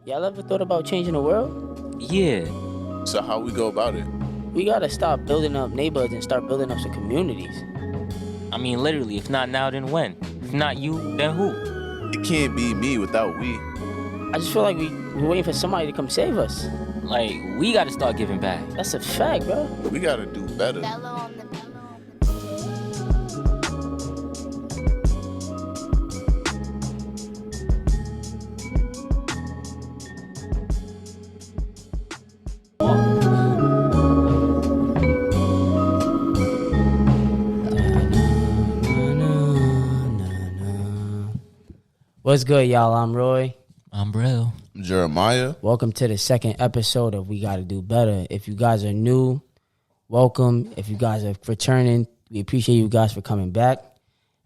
Y'all ever thought about changing the world? Yeah. So how we go about it? We gotta stop building up neighborhoods and start building up some communities. I mean, literally, if not now, then when? If not you, then who? It can't be me without we. I just feel like we're waiting for somebody to come save us. Like, we gotta start giving back. That's a fact, bro. We gotta do better. What's good, y'all? I'm Roy. I'm Brill. Jeremiah. Welcome to the second episode of We Gotta Do Better. If you guys are new, welcome. If you guys are returning, we appreciate you guys for coming back.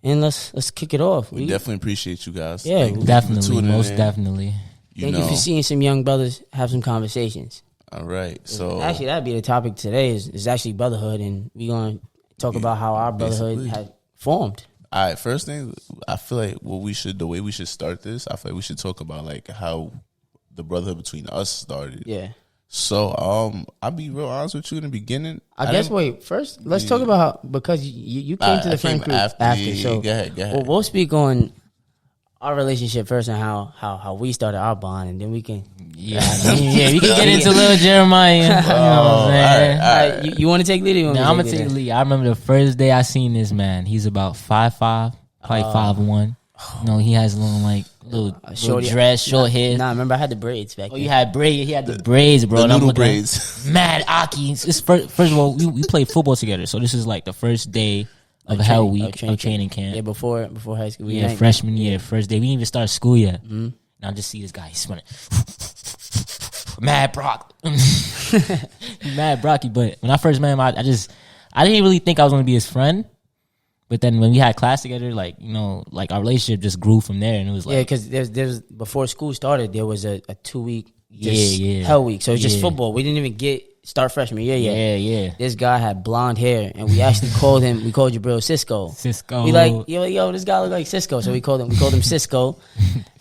And let's kick it off. We definitely appreciate you guys. Yeah, Definitely, most definitely. Thank you for seeing some young brothers have some conversations. All right. So actually, that'd be the topic today is actually brotherhood, and we're gonna talk about how our brotherhood had formed. All right, first thing, I feel like the way we should start this, I feel like we should talk about like how the brotherhood between us started. Yeah. So, I'll be real honest with you in the beginning. First, let's talk about how, because you came to the friend group after. So go ahead. Well, we'll speak on our relationship first and how we started our bond, and then we can. We can get into little Jeremiah. You know what I'm saying? All right. You want to take lead? I'm gonna take the lead. I remember the first day I seen this man. He's about 5'5", probably 5'1". You know, he has little dress, short hair. Nah, remember I had the braids back then. You had braids. He had the braids, bro. The noodle braids. Mad Aki. First of all, we played football together, so this is like the first day of a hell week of training camp. Yeah, before high school. Freshman year, first day. We didn't even start school yet. Mm-hmm. And I just see this guy. He's running. Mad Brock. Mad Brocky. But when I first met him, I didn't really think I was going to be his friend. But then when we had class together, our relationship just grew from there. And it was like... Yeah, because there's before school started, there was a 2-week hell week. So it's just football. We didn't even start freshman year yet. Yeah. This guy had blonde hair, and we actually called Jabril Cisco. We like, yo, this guy look like Cisco. So we called him Cisco.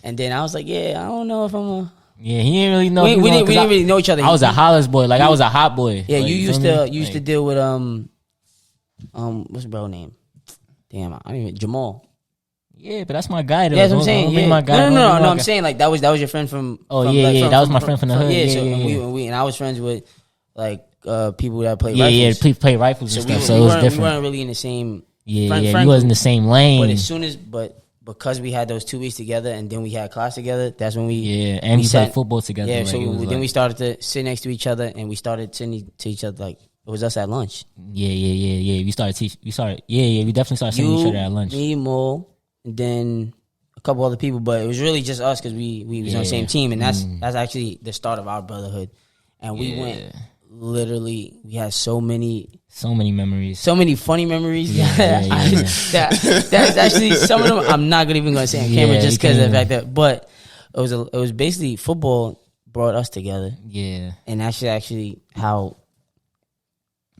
And then I was like, yeah, I don't know if I'm a... Yeah, he didn't really know. We didn't really know each other. I was a Hollis boy. I was a hot boy. Yeah, you used to deal with what's the bro name? Damn, I don't even Jamal. Yeah, but that's my guy though. Yeah, that's what I'm saying. Yeah. My guy. No, I'm saying like that was your friend from. Oh yeah, that was my friend from the hood. And I was friends with people that play rifles. Yeah, play rifles and stuff. So it was different. We weren't really in the same. You wasn't in the same lane. But because we had those 2 weeks together and then we had class together, that's when we we played football together. Yeah, so then we started to sit next to each other and we started sitting to each other like it was us at lunch. Yeah. We definitely started seeing each other at lunch. Me, Mo, and then a couple other people, but it was really just us because we was on the same team, and that's actually the start of our brotherhood. And we went literally. We had so many memories, so many funny memories. That's actually some of them. I'm not even gonna say on camera just because of the fact that, but it was basically football brought us together. Yeah, and actually how.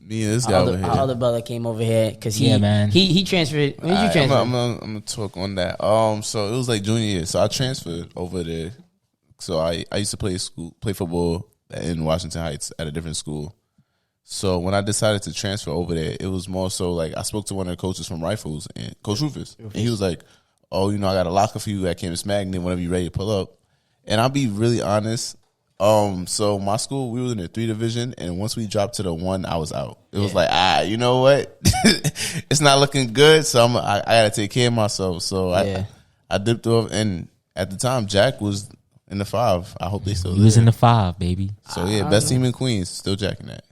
Me and this guy over here. Our other brother came over here because he transferred. When did you transfer? I'm gonna talk on that. So it was like junior year. So I transferred over there. So I used to play football in Washington Heights at a different school. So when I decided to transfer over there, it was more so like I spoke to one of the coaches from Rifles, and Coach Rufus, and he was like, "Oh, I got a locker for you at Campus Magnet whenever you're ready to pull up." And I'll be really honest. So my school, we were in the 3 division, and once we dropped to the 1, I was out. It was like, you know what? It's not looking good, so I gotta take care of myself. So I dipped off, and at the time, Jack was in the 5. I hope they still. He was in the 5, baby. So best team in Queens, still jacking that.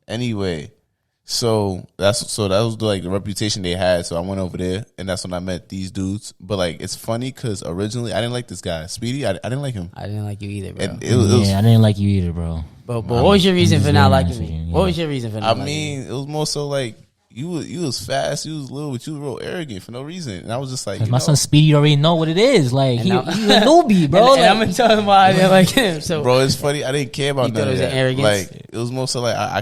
Anyway, so that was like the reputation they had. So I went over there, and that's when I met these dudes. But like, it's funny because originally I didn't like this guy, Speedy. I didn't like him. I didn't like you either, bro. And I didn't like you either, bro. But what was your reason for not liking me? What was your reason for not liking me? It was more so like you was fast, you was little, but you was real arrogant for no reason. And I was just like, my son Speedy already know what it is. Like he's a newbie, bro. And I'm gonna tell him why I didn't like him. So, bro, it's funny. I didn't care about none of that. Arrogance? Like it was more so like I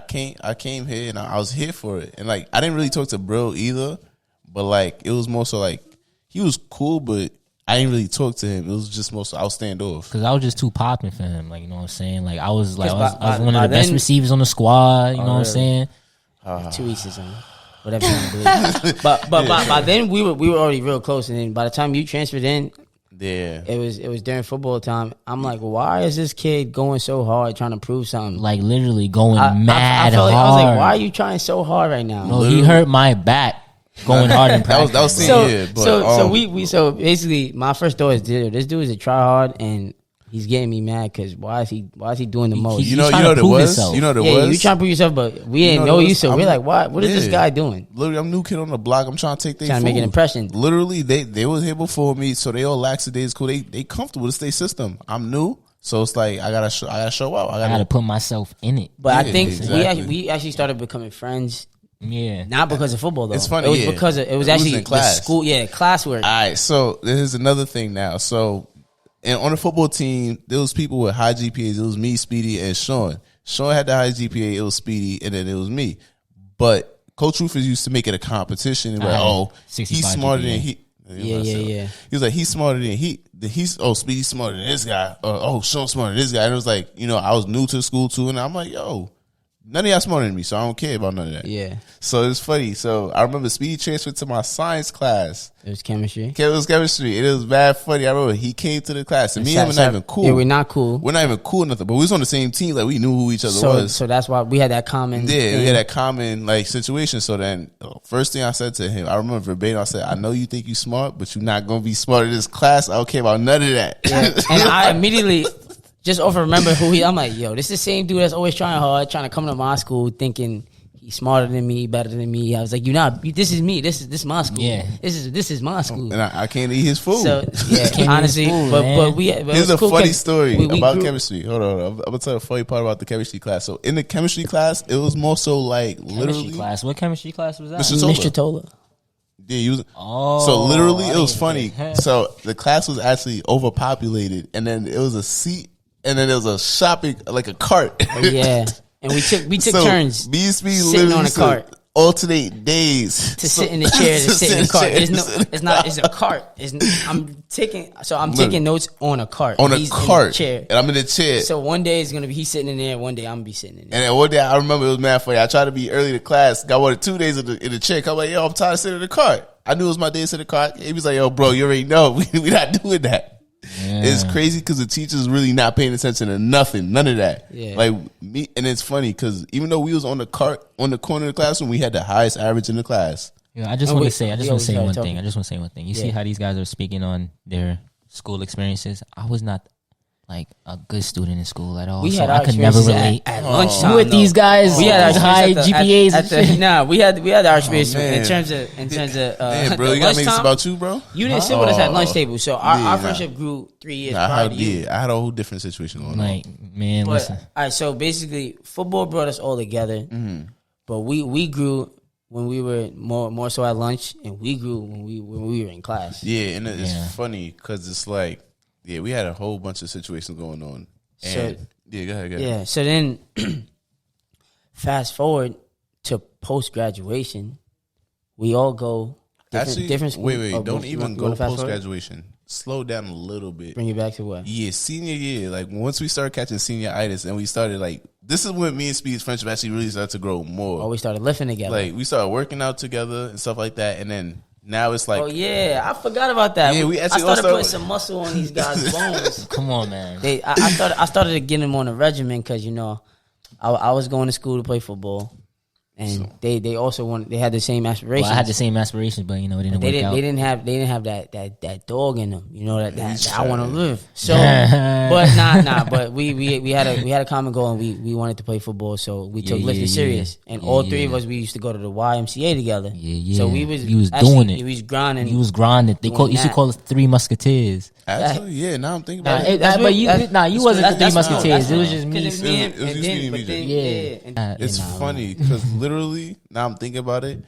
came here and I was here for it. And like I didn't really talk to Bro either, but like it was more so like he was cool, but I didn't really talk to him. It was just most I was stand off. Cause I was just too popping for him. Like, you know what I'm saying? Like I was one of by the best then- receivers on the squad. You know what I'm saying? To each his own. Whatever you want to believe. But by then we were already real close, and then by the time you transferred in, Yeah. it was during football time. I'm like, why is this kid going so hard trying to prove something? Like literally going I mad felt hard. like, I was like, why are you trying so hard right now? No, he hurt my back going hard in practice. That was So, yeah, but, so basically, my first thought is, dude, this dude is a try hard, and he's getting me mad because why is he doing the most? you know He's trying what to it prove was? himself. You know what it Yeah, was? you trying to prove yourself, but we didn't know you, so we're like, what is this guy doing? Literally, I'm new kid on the block. I'm trying to take their Trying to make an impression. Literally, they was here before me, so they all lackadaisical. They comfortable. It's their system. I'm new, so it's like I gotta show out. I gotta put myself in it. But I Yeah, think exactly. we actually started becoming friends. Yeah. Not because of football though. It's funny, It was yeah. because it was It was actually in class. the school. Yeah, classwork. All right, so there's another thing now. So, and on the football team, there was people with high GPAs. It was me, Speedy, and Sean. Sean had the high GPA. It was Speedy, and then it was me. But Coach Rufus used to make it a competition. And like, oh, 65 he's smarter GPA. than he. Yeah. He was like, he's smarter than he. Speedy's smarter than this guy. Sean's smarter than this guy. And it was like, I was new to the school too, and I'm like, yo, none of y'all smarter than me, so I don't care about none of that. Yeah, So it's funny. So I remember Speedy transferred to my science class. it was chemistry. It was chemistry. It was bad funny. I remember he came to the class, and me and him were not even cool. Yeah, we're not cool. We're not even cool nothing, but we was on the same team. Like we knew who each other was. So that's why we had that common. Yeah, thing. we had that common like situation. So then, first thing I said to him, I remember verbatim. I said, "I know you think you smart, but you're not gonna be smart in this class. I don't care about none of that." Yeah. And I immediately just over remember who he. I'm like, yo, this is the same dude that's always trying hard, trying to come to my school, thinking he's smarter than me, better than me. I was like, this is me. This is my school. Yeah. This is my school. And I can't eat his food. So yeah, honestly, food, but man. Here's a cool funny 'cause story we about grew- chemistry. Hold on, I'm gonna tell a funny part about the chemistry class. So in the chemistry class, it was more so like Chemistry literally. class. What chemistry class was that? Mr. Tola. Mr. Tola. Yeah, you was, Oh, so literally, I it was didn't funny. get that. So the class was actually overpopulated, and then it was a seat, and then there was a shopping like a cart. Yeah, and we took So, turns me and Speedy sitting literally on a used to cart. alternate days To sit in the chair, to sit in the cart. There's no, it's not. It's a cart. I'm taking notes on a cart. on a He's in the cart, chair. and I'm in the chair. So one day it's gonna be he's sitting in there. One day I'm gonna be sitting in there. And then one day I remember it was mad funny. I tried to be early to class. Got 1 or 2 days in the check. I'm like, yo, I'm tired of sitting in the cart. I knew it was my day to sit in the cart. He was like, yo, bro, you already know. We not doing that. Yeah. It's crazy because the teacher's really not paying attention to nothing. None of that. Yeah. Like me, and it's funny because even though we was on the cart on the corner of the classroom, we had the highest average in the class. Yeah, I just Oh, want to wait, say, we always started one talking. thing. I just want to say one thing. You see Yeah. how these guys are speaking on their school experiences? I was not like a good student in school at all. We so had I our could never experiences relate. at lunchtime. You with these guys, We had our these high experience GPAs. and shit. Nah, we had our experience man. in terms of Man, bro, the you gotta make this lunchtime. about you, bro. You didn't sit with us at Oh. lunch table, so our Yeah, friendship grew 3 years Nah, prior to you. I had a whole different situation going on. Like, man, But listen. all right, so basically, football brought us all together. Mm-hmm. But we grew when we were more so at lunch, and we grew when we were in class. Yeah, and it's Yeah. funny because it's like, yeah, we had a whole bunch of situations going on. And So- yeah, go ahead. Yeah. So then, fast forward to post graduation, we all go different schools. Wait, Oh, don't you even want go to fast post forward? graduation. Slow down a little bit. Bring it back to what? Yeah, senior year, like once we started catching senioritis and we started like, this is when me and Speed's friendship actually really started to grow more. Oh, we started lifting together. Like we started working out together and stuff like that, and then now it's like, Oh yeah, I forgot about that. Yeah, we actually I started also- putting some muscle on these guys' bones. Come on, man. I started to get them on a regimen because I was going to school to play football, and they also they had the same aspirations. Well, I had the same aspirations, but it didn't work out. They didn't have that dog in them. That I want to live. So, but but we had a common goal, and we wanted to play football, so we took lifting yeah. serious. And Yeah, all three yeah. of us, we used to go to the YMCA together. Yeah. So He was actually, doing it. He was grinding. You was grinding. They doing used to that. call us Three Musketeers. actually, yeah. Now I'm thinking Nah, about it. you wasn't the Three Musketeers. It was just me. It was just me and BJ. Yeah. It's funny because literally now I'm thinking about it.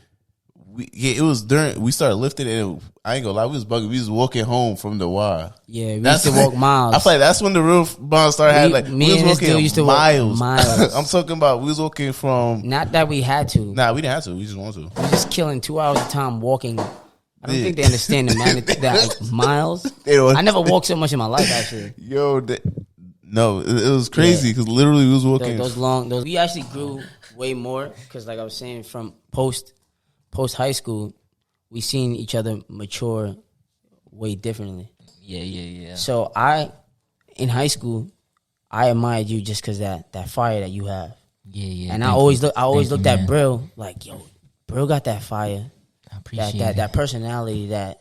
It was during we started lifting, and I ain't gonna lie, we was bugging. We was walking home from the Y. Yeah, we used to walk miles. I feel like that's when the real bond started having like Me we was and this walking dude used to walk miles. miles. I'm talking about we was walking from. Not that we had to. Nah, we didn't have to. We just wanted to. We was just killing 2 hours of time walking I don't think they understand the magnitude. That like, miles. I never walked so much in my life. Actually, yo, no, it was crazy because literally we was walking those. We actually grew way more because, like I was saying, from post high school, we seen each other mature way differently. Yeah. So in high school, I admired you just because that fire that you have. Yeah. And I always looked at Brill like, yo, Brill got that fire. I appreciate that personality that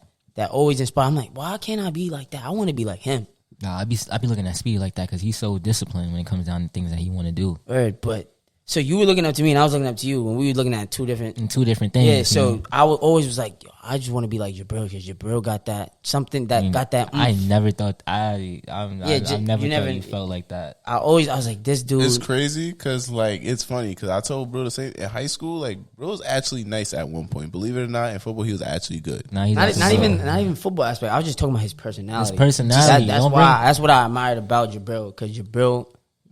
always inspires. I'm like, why can't I be like that? I want to be like him. Nah, I be looking at Speedy like that because he's so disciplined when it comes down to things that he want to do. Word, but so you were looking up to me and I was looking up to you when we were looking at two different things. Yeah, so I always was like, yo, I just want to be like Jabril because Jabril got that something that got that. I never thought I never thought you felt like that. I was like, this dude. It's crazy because like it's funny because I told bro to say in high school like bro was actually nice at one point. Believe it or not, in football he was actually good. Not even football aspect. I was just talking about his personality. That's what I admired about Jabril because Jabril.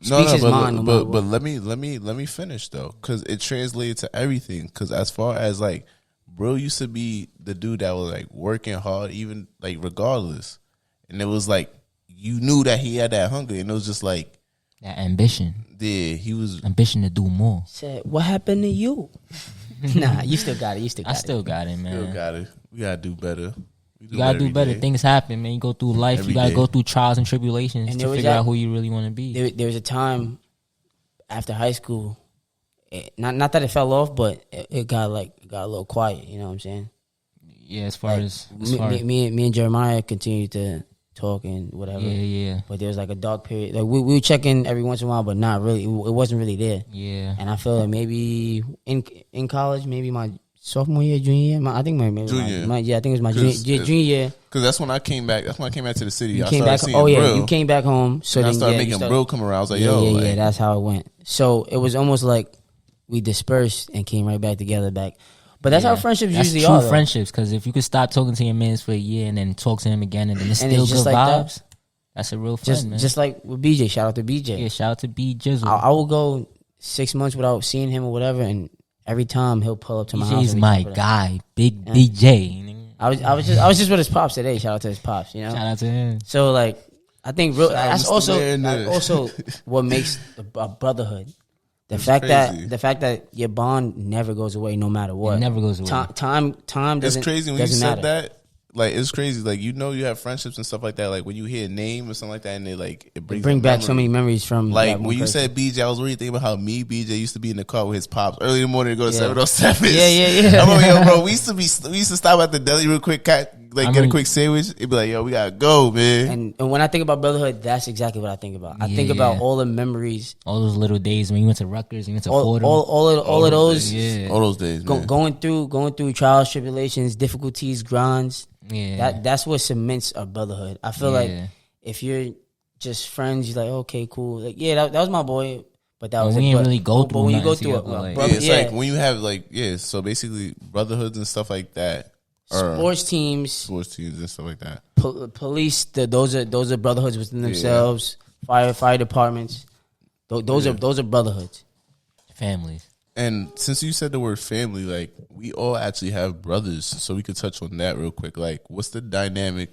But let me finish though, because it translated to everything. Because as far as like, bro used to be the dude that was like working hard, even like regardless, and it was like you knew that he had that hunger, and it was just like that ambition. Yeah, he was ambition to do more. Said, what happened to you? Nah, you still got it. I still got it, man. Still got it. We gotta do better. You gotta do better. Things happen, man. You go through life. You gotta go through trials and tribulations to figure out who you really want to be. There was a time after high school, not that it fell off, but it got a little quiet. You know what I'm saying? Yeah, as far as me and Jeremiah continued to talk and whatever. Yeah. But there was like a dark period. Like we would check in every once in a while, but not really. It wasn't really there. Yeah. And I feel like maybe in college, maybe my sophomore year, junior year. I think I think it was my junior year. Because that's when I came back. That's when I came back to the city. You came back. Oh yeah, Brill. You came back home. So and then I started making Brill come around. I was like, yeah. That's how it went. So it was almost like we dispersed and came right back together. But that's how friendships usually are. True friendships. Because if you could stop talking to your man for a year and then talk to him again and then it's still good like vibes, that's a real friend, man. Just like with BJ. Shout out to BJ. Yeah, shout out to BJ. I will go 6 months without seeing him or whatever, and every time he'll pull up to my house. He's my guy, Big BJ. I was just with his pops today. Shout out to his pops. You know, shout out to him. So like, I think that's also what makes a brotherhood. The fact that your bond never goes away, no matter what. It never goes away. Time doesn't. It's crazy when you said matter. that. Like it's crazy. Like you have friendships and stuff like that. Like when you hear a name or something like that, and it bring back so many memories from. Like when you said BJ, I was really thinking about how BJ used to be in the car with his pops early in the morning to go to 707. Yeah. I'm like, yo, bro, we used to stop at the deli real quick, get a quick sandwich. It'd be like, yo, we gotta go, man. And when I think about brotherhood, that's exactly what I think about. I think about all the memories, all those little days when you went to Rutgers, you went to Fordham, all of those, all those days, going through trials, tribulations, difficulties, grinds. Yeah, that's what cements a brotherhood. I feel like if you're just friends, you're like, okay, cool. Like, that was my boy, but that was we didn't really go through. But when you go through it's like when you have so basically brotherhoods and stuff like that. Sports teams and stuff like that. Police, those are brotherhoods within themselves. Fire departments, those are brotherhoods. Families. And since you said the word family, like we all actually have brothers, so we could touch on that real quick. Like, what's the dynamic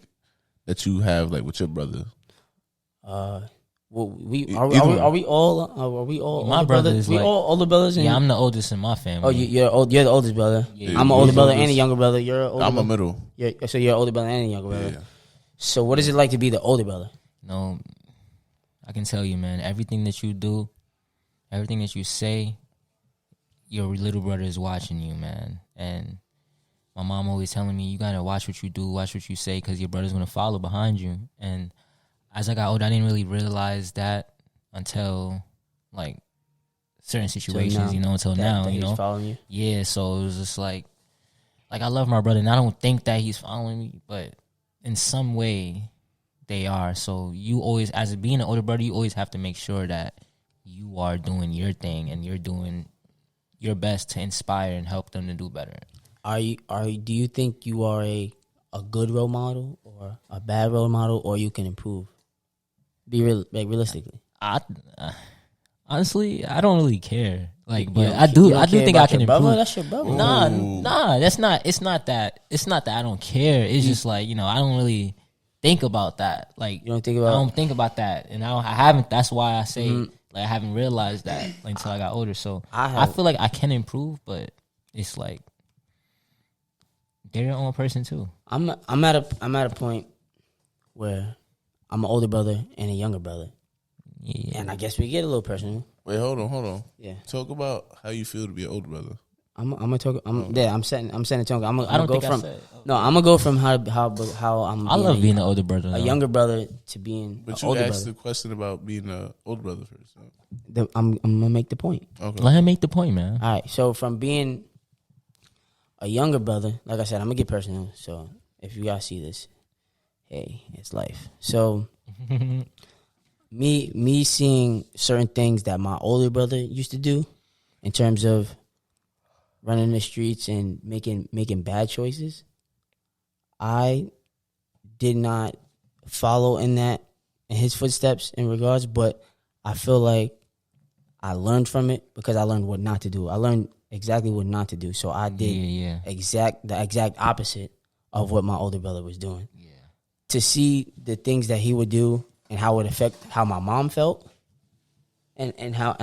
that you have like with your brother? Well, are we all my brothers? We all older brothers. Yeah, I'm the oldest in my family. Oh, you're the oldest brother. Yeah, I'm an older brother and a younger brother. I'm a middle. So you're an older brother and a younger brother. Yeah. So what is it like to be the older brother? No, I can tell you, man. Everything that you do, everything that you say, your little brother is watching you, man. And my mom always telling me, you gotta watch what you do, watch what you say, because your brother's gonna follow behind you. And as I got older, I didn't really realize that until like certain situations, until now, he's following you. Yeah, so it was just like I love my brother, and I don't think that he's following me, but in some way they are. So you always, as being an older brother, you always have to make sure that you are doing your thing and you're doing your best to inspire and help them to do better. Do you think you are a good role model or a bad role model, or you can improve? Be real, like realistically. I Honestly, I don't really care. Like, but You don't- I do you don't care think I about can your brother? improve. That's your brother. Nah, that's not. It's not that. It's not that I don't care. It's just like, I don't really think about that. Like, You don't think about- I don't think about that, and I haven't. That's why I say like I haven't realized that like, until I got older. So I feel like I can improve, but it's like they're your own person too. I'm at a point where I'm an older brother and a younger brother, and I guess we get a little personal. Wait, hold on. Yeah. Talk about how you feel to be an older brother. I'm gonna talk. I'm setting a tone. I'm I gonna don't go think I from. said. No, I'm gonna go from how I'm. I love being an older brother. a though. younger brother to being But an you older asked brother. the question about being an older brother first. Huh? I'm gonna make the point. Okay. Let him make the point, man. All right. So from being a younger brother, like I said, I'm gonna get personal. So if you guys see this, hey, it's life. So me seeing certain things that my older brother used to do, in terms of running the streets and making bad choices, I did not follow in his footsteps in regards, but I feel like I learned from it because I learned what not to do. I learned exactly what not to do. So I did the exact opposite of what my older brother was doing. Yeah. To see the things that he would do and how it affect how my mom felt, and how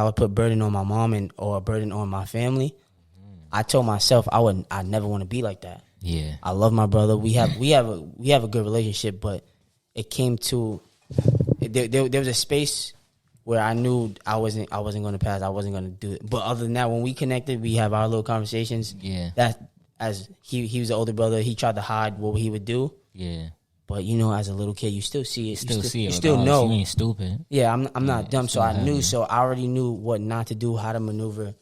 it put burden on my mom or a burden on my family. I told myself I never want to be like that. Yeah. I love my brother. We have a good relationship, but it came to there was a space where I knew I wasn't going to pass. I wasn't going to do it. But other than that, when we connected, we have our little conversations. Yeah. That as he was the older brother, he tried to hide what he would do. Yeah. But as a little kid, you still see it. You You still know. You ain't stupid. Yeah, I'm not dumb, so I knew. you. So I already knew what not to do, how to maneuver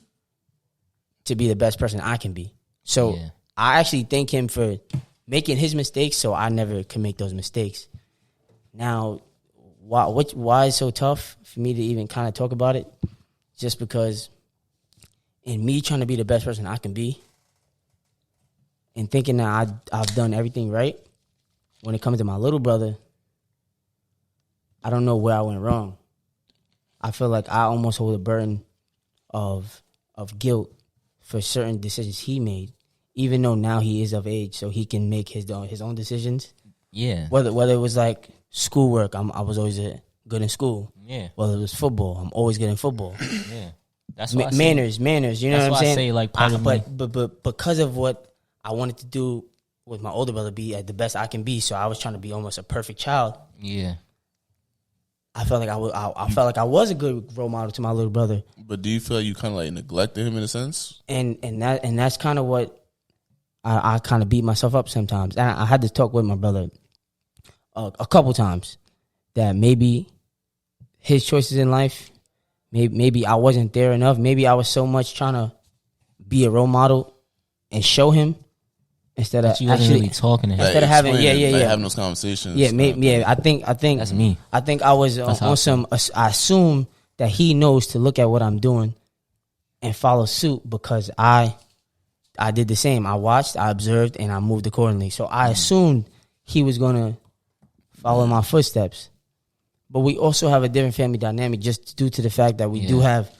to be the best person I can be. So Yeah. I actually thank him for making his mistakes, so I never can make those mistakes. Now, why it's so tough for me to even kind of talk about it? Just because in me trying to be the best person I can be and thinking that I've done everything right, when it comes to my little brother, I don't know where I went wrong. I feel like I almost hold a burden of guilt for certain decisions he made, even though now he is of age, so he can make his own decisions. Yeah. Whether it was like schoolwork, I was always good in school. Yeah. Whether it was football, I'm always good in football. Yeah. That's why Manners. You know That's what I'm why I saying? say, like, part of me. But because of what I wanted to do with my older brother, be at the best I can be, so I was trying to be almost a perfect child. Yeah. I felt like I felt like I was a good role model to my little brother. But do you feel like you kind of like neglected him in a sense? And that's kind of what I kind of beat myself up sometimes. And I had to talk with my brother a couple times that maybe his choices in life, maybe I wasn't there enough. Maybe I was so much trying to be a role model and show him instead of You wasn't actually really talking to him. Instead of having- having those conversations. I think That's me. I think I was That's how I on some. I assume that he knows to look at what I'm doing and follow suit because I did the same. I watched, I observed, and I moved accordingly. So I assumed he was gonna follow my footsteps. But we also have a different family dynamic, just due to the fact that we have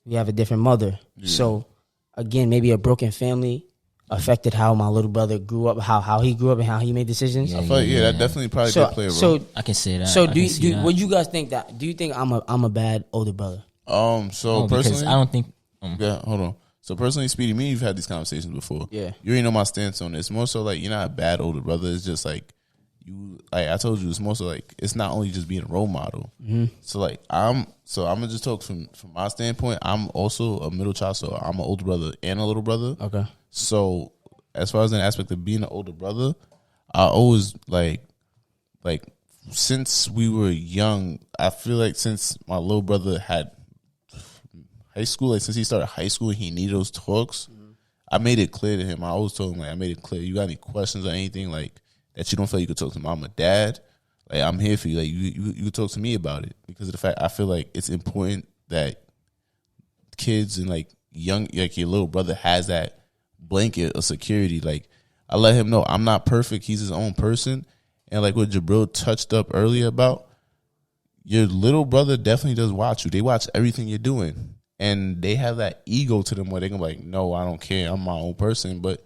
a different mother. Yeah. So again, maybe a broken family affected how my little brother grew up, how he grew up, and how he made decisions. I feel like that definitely probably did play a role. So I can say that. so I can see that. what you guys think that? Do you think I'm a bad older brother? So No, because personally, I don't think. yeah, hold on. So personally, Speedy, me, you've had these conversations before. Yeah. You already know my stance on this. More so like you're not a bad older brother. It's just like I told you, it's more so like it's not only just being a role model. Mm-hmm. So like I'm gonna just talk from my standpoint. I'm also a middle child, so I'm an older brother and a little brother. Okay. So as far as an aspect of being an older brother, I always like since we were young, I feel like since my little brother had high school, like since he started high school, he needed those talks. I made it clear to him. I always told him, like, I made it clear. You got any questions or anything like that you don't feel you could talk to mom or dad? Like, I'm here for you. Like, you could talk to me about it because of the fact I feel like it's important that kids and like young, like your little brother has that blanket of security. Like, I let him know I'm not perfect. He's his own person. And like what Jabril touched up earlier about, your little brother definitely does watch you. They watch everything you're doing. And they have that ego to them where they're going to be like, no, I don't care. I'm my own person. But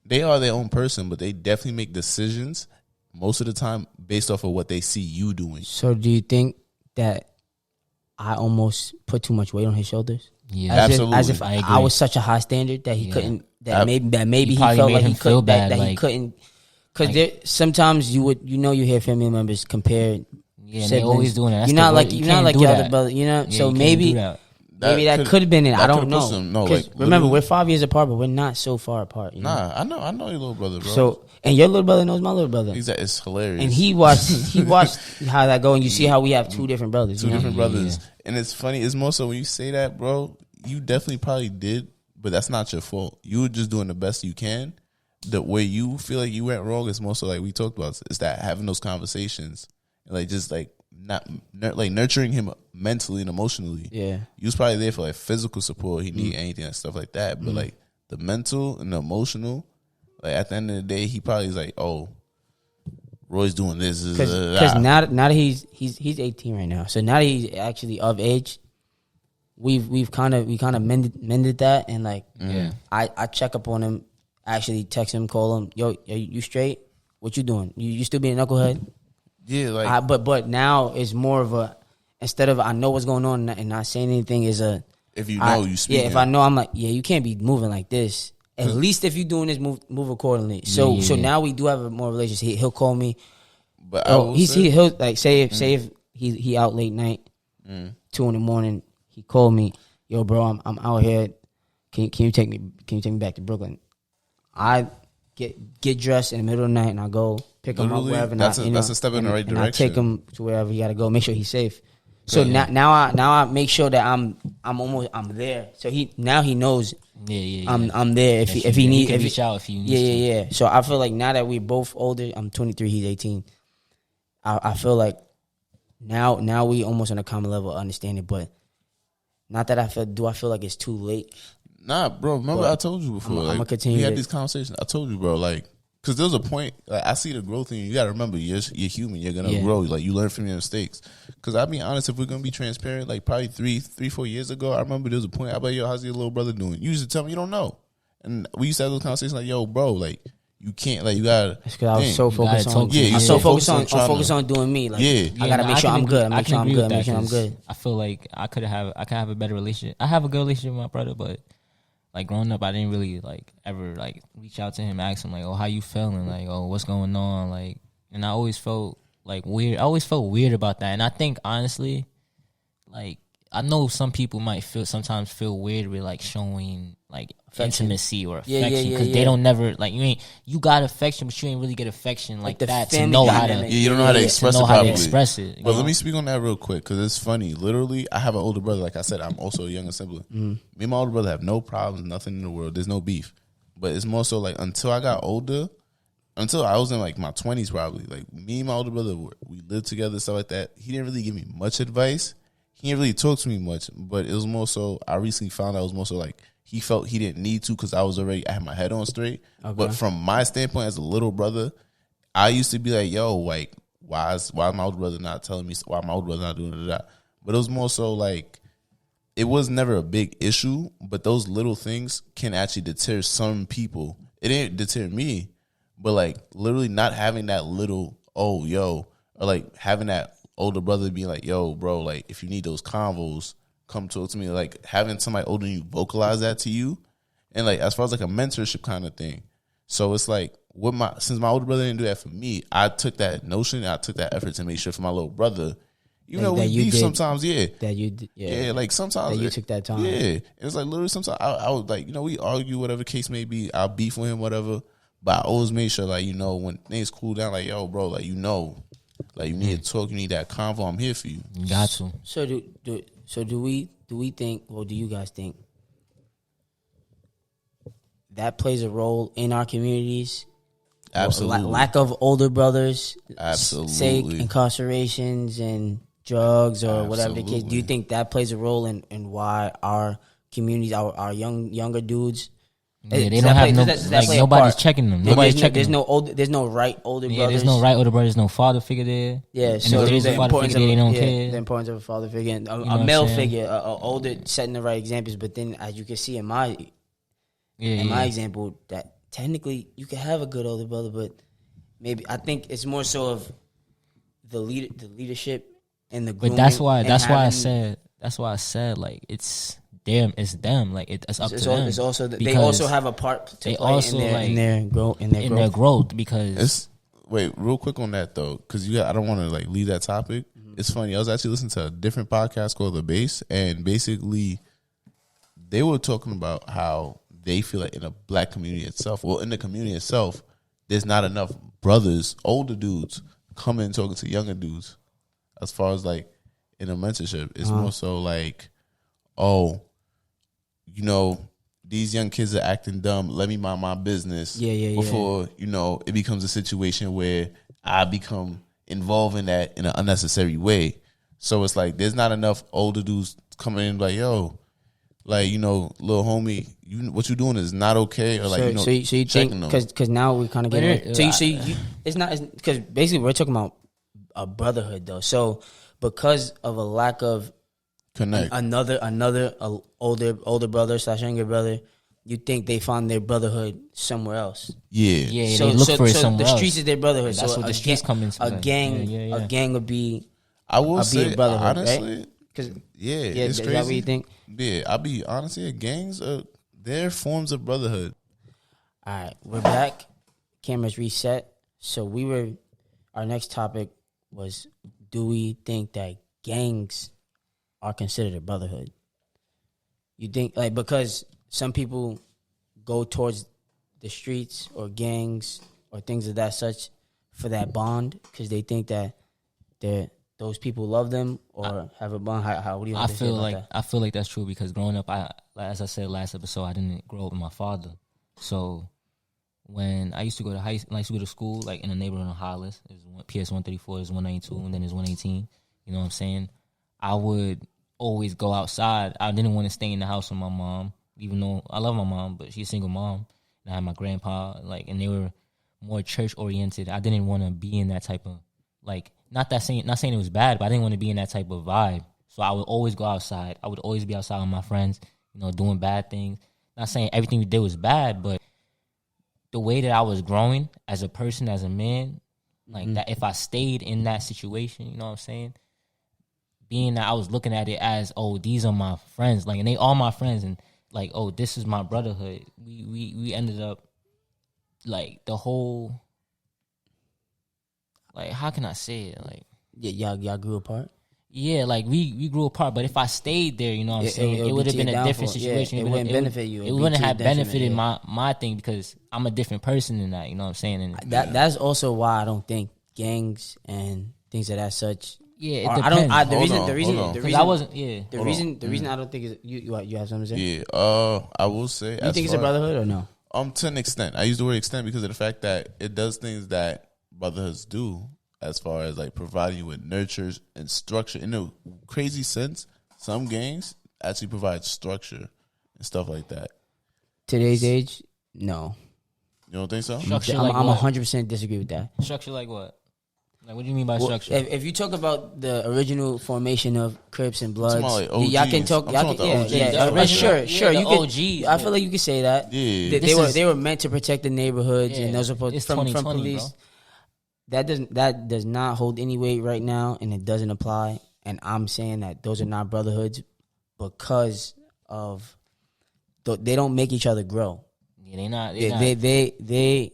they are their own person, but they definitely make decisions most of the time based off of what they see you doing. So do you think that I almost put too much weight on his shoulders? Yeah, absolutely. As if I was such a high standard that he couldn't, that maybe he felt like he couldn't, that he couldn't. Because sometimes you hear family members compare. Yeah, they're always doing that. You're not like your other brother, you know. So maybe that could have been it. I don't know. Remember, we're 5 years apart, but we're not so far apart. You know? I know your little brother, bro. So, and your little brother knows my little brother. Exactly, it's hilarious. And he watched how that go, and you see how we have two different brothers. Two different brothers, and it's funny. It's more so when you say that, bro. You definitely probably did, but that's not your fault. You were just doing the best you can. The way you feel like you went wrong is more so like we talked about. It's that having those conversations and like just like not like nurturing him mentally and emotionally. Yeah, you was probably there for like physical support. He need anything and stuff like that. But like the mental and the emotional, like at the end of the day, he probably is like, oh, Roy's doing this. Because now that he's 18 right now, so now that he's actually of age, we've kind of mended that, and like I check up on him. Actually text him, call him. Yo, you straight? What you doing? You still being a knucklehead? Yeah, like but now it's more of a, instead of I know what's going on and not saying anything, is a, if you know you speak. Yeah, if I know, I'm like, yeah, you can't be moving like this. At least if you're doing this, move accordingly. So now we do have a more relationship. He'll call me. But he'll like say if he out late night, 2 a.m. He called me. Yo, bro, I'm out here. Can you take me back to Brooklyn? I get dressed in the middle of the night and I go pick him up wherever. That's a step in the right direction. I take him to wherever he got to go. Make sure he's safe. So now I make sure that I'm there. So he knows. I'm there if he needs. Reach out if you need. Yeah. So I feel like now that we're both older, I'm 23, he's 18. I feel like now we almost on a common level of understanding, but not that I feel like it's too late. Nah, bro. Remember I told you before. I'm gonna continue. We had these conversations. I told you, bro. Like, because there was a point. Like, I see the growth in you. You gotta remember, you're human. You're gonna grow. Like, you learn from your mistakes. Because I'll be honest, if we're gonna be transparent, like probably 4 years ago, I remember there was a point. I'm like, yo, how's your little brother doing? You used to tell me you don't know, and we used to have those conversations like, yo, bro, like. You can't, like, you gotta. That's because I was so focused on. Yeah, I'm so focused on doing me. Like, I gotta make sure I'm good. Make sure I'm good. I feel like I could have a better relationship. I have a good relationship with my brother, but like growing up, I didn't really like ever like reach out to him, ask him like, oh, how you feeling? Like, oh, what's going on? Like, and I always felt like weird. I always felt weird about that, and I think honestly, like, I know some people might sometimes feel weird with like showing like intimacy or affection because they don't never like you got affection, but you ain't really get affection like that to know how to. You don't know how to express it. How to express it. But let me speak on that real quick because it's funny. Literally, I have an older brother. Like I said, I'm also a younger sibling. Me and my older brother have no problems, nothing in the world. There's no beef. But it's more so like until I got older, until I was in like my 20s probably. Like me and my older brother, we lived together, stuff like that. He didn't really give me much advice. He didn't really talk to me much, but it was more so, I recently found out it was more so like he felt he didn't need to because I had my head on straight. Okay. But from my standpoint as a little brother, I used to be like, yo, like, why my older brother not telling me, why my older brother not doing that? But it was more so like, it was never a big issue, but those little things can actually deter some people. It didn't deter me, but like literally not having that little, oh, yo, or like having that older brother being like, yo, bro, like, if you need those convos, come talk to me. Like, having somebody older than you vocalize that to you. And, like, as far as, like, a mentorship kind of thing. So, it's like, since my older brother didn't do that for me, I took that notion and I took that effort to make sure for my little brother, you know, we beef sometimes, That you did, yeah, like, sometimes. That you took that time. Yeah. It's like, literally, sometimes I would, like, you know, we argue, whatever case may be. I'll beef with him, whatever. But I always made sure, like, you know, when things cool down, like, yo, bro, like, you know. Like, you need to talk, you need that convo. I'm here for you. You got to. So do we think, or do you guys think that plays a role in our communities? Absolutely. Lack of older brothers, absolutely, sake incarcerations and drugs or whatever the case. Do you think that plays a role in why our communities, our younger dudes, Yeah, they don't have no like nobody's checking them. Nobody's checking. There's no right older brothers. There's no right older brother. There's no father figure there. Yeah, and so if there's a father figure, they don't care. The importance of a father figure, and a male figure, a older, setting the right examples. But then, as you can see in my example, that technically you can have a good older brother, but maybe I think it's more so of the leadership and the grooming. But that's why I said like it's them. Like it's up to them. It's also they also have a part to play in their growth because wait, real quick on that though, because I don't want to like leave that topic. Mm-hmm. It's funny. I was actually listening to a different podcast called The Base, and basically they were talking about how they feel like in a black community itself, well, in the community itself, there's not enough brothers, older dudes, coming talking to younger dudes. As far as like in a mentorship, it's more so like, oh, you know, these young kids are acting dumb. Let me mind my business. Before, you know, it becomes a situation where I become involved in that in an unnecessary way. So it's like there's not enough older dudes coming in like, yo, like, you know, little homie, what you doing is not okay. Or like, so you think, because now we're kind of getting it's not, because basically we're talking about a brotherhood though. So because of a lack of connect, another older brother / younger brother, you think they found their brotherhood somewhere else. Yeah. So they look for it somewhere else. The streets is their brotherhood. That's so what the streets come into. A gang would be. I will say, a brotherhood, honestly, right? it's is crazy. that what you think? Yeah, I'll be honest here. Gangs are they're forms of brotherhood. All right, we're back. Cameras reset. So our next topic was, do we think that gangs are considered a brotherhood? You think, like, because some people go towards the streets or gangs or things of that such for that bond because they think that those people love them or have a bond. What do you? I feel like that's true because growing up, as I said last episode, I didn't grow up with my father. So when I used to go to school, like in the neighborhood in Hollis, there's PS 134, there's 192, and then there's 118. You know what I'm saying? I would always go outside. I didn't want to stay in the house with my mom, even though I love my mom, but she's a single mom. And I had my grandpa, and they were more church oriented. I didn't want to be in that type of, not saying it was bad, but I didn't want to be in that type of vibe. So I would always go outside. I would always be outside with my friends, doing bad things. Not saying everything we did was bad, but the way that I was growing as a person, as a man, that if I stayed in that situation, you know what I'm saying? Being that I was looking at it as, oh, these are my friends, and they all my friends, and oh, this is my brotherhood. We ended up the whole, how can I say it? Y'all grew apart. Yeah, we grew apart, but if I stayed there, you know what I'm saying, it would have been a different situation. Yeah, it wouldn't benefit you. It wouldn't have benefited my thing because I'm a different person than that. You know what I'm saying? And that's also why I don't think gangs and things of that such. Yeah, it depends. The reason I don't think is you have something to say. Yeah, I will say. You think it's a brotherhood or no? To an extent, I use the word extent because of the fact that it does things that brotherhoods do. As far as providing you with nurtures and structure. In a crazy sense, some gangs actually provide structure and stuff like that. Today's age, no. You don't think so? Structure I'm 100% disagree with that. Structure like what? What do you mean by structure? If you talk about the original formation of Crips and Bloods, y'all can talk. Sure. You OGs. I feel like you could say that. Yeah. They were meant to protect the neighborhoods and those supposed from police. Bro. That does not hold any weight right now, and it doesn't apply. And I'm saying that those are not brotherhoods because of they don't make each other grow. Yeah, they're not. They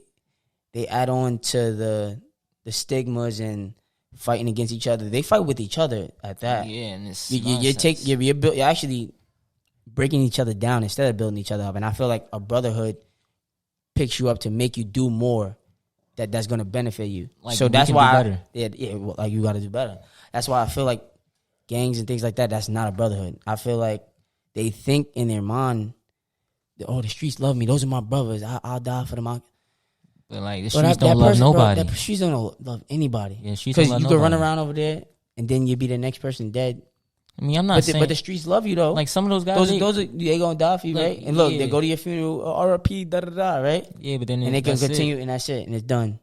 add on to the stigmas and fighting against each other. They fight with each other at that. Yeah, and it's you're actually breaking each other down instead of building each other up. And I feel like a brotherhood picks you up to make you do more. That's going to benefit you. So that's why you got to do better. That's why I feel like gangs and things like that's not a brotherhood. I feel like they think in their mind, the streets love me. Those are my brothers. I'll die for them. But the streets don't love nobody. The streets don't love anybody. Yeah, streets don't love nobody. Because you could run around over there and then you be the next person dead. I mean, I'm not saying, but the streets love you though. like some of those guys, they gonna die for you, like, right? And look, yeah. they go to your funeral, R.I.P. Da da da, right? Yeah, but then And they can that's continue, it. and that's it, and it's done.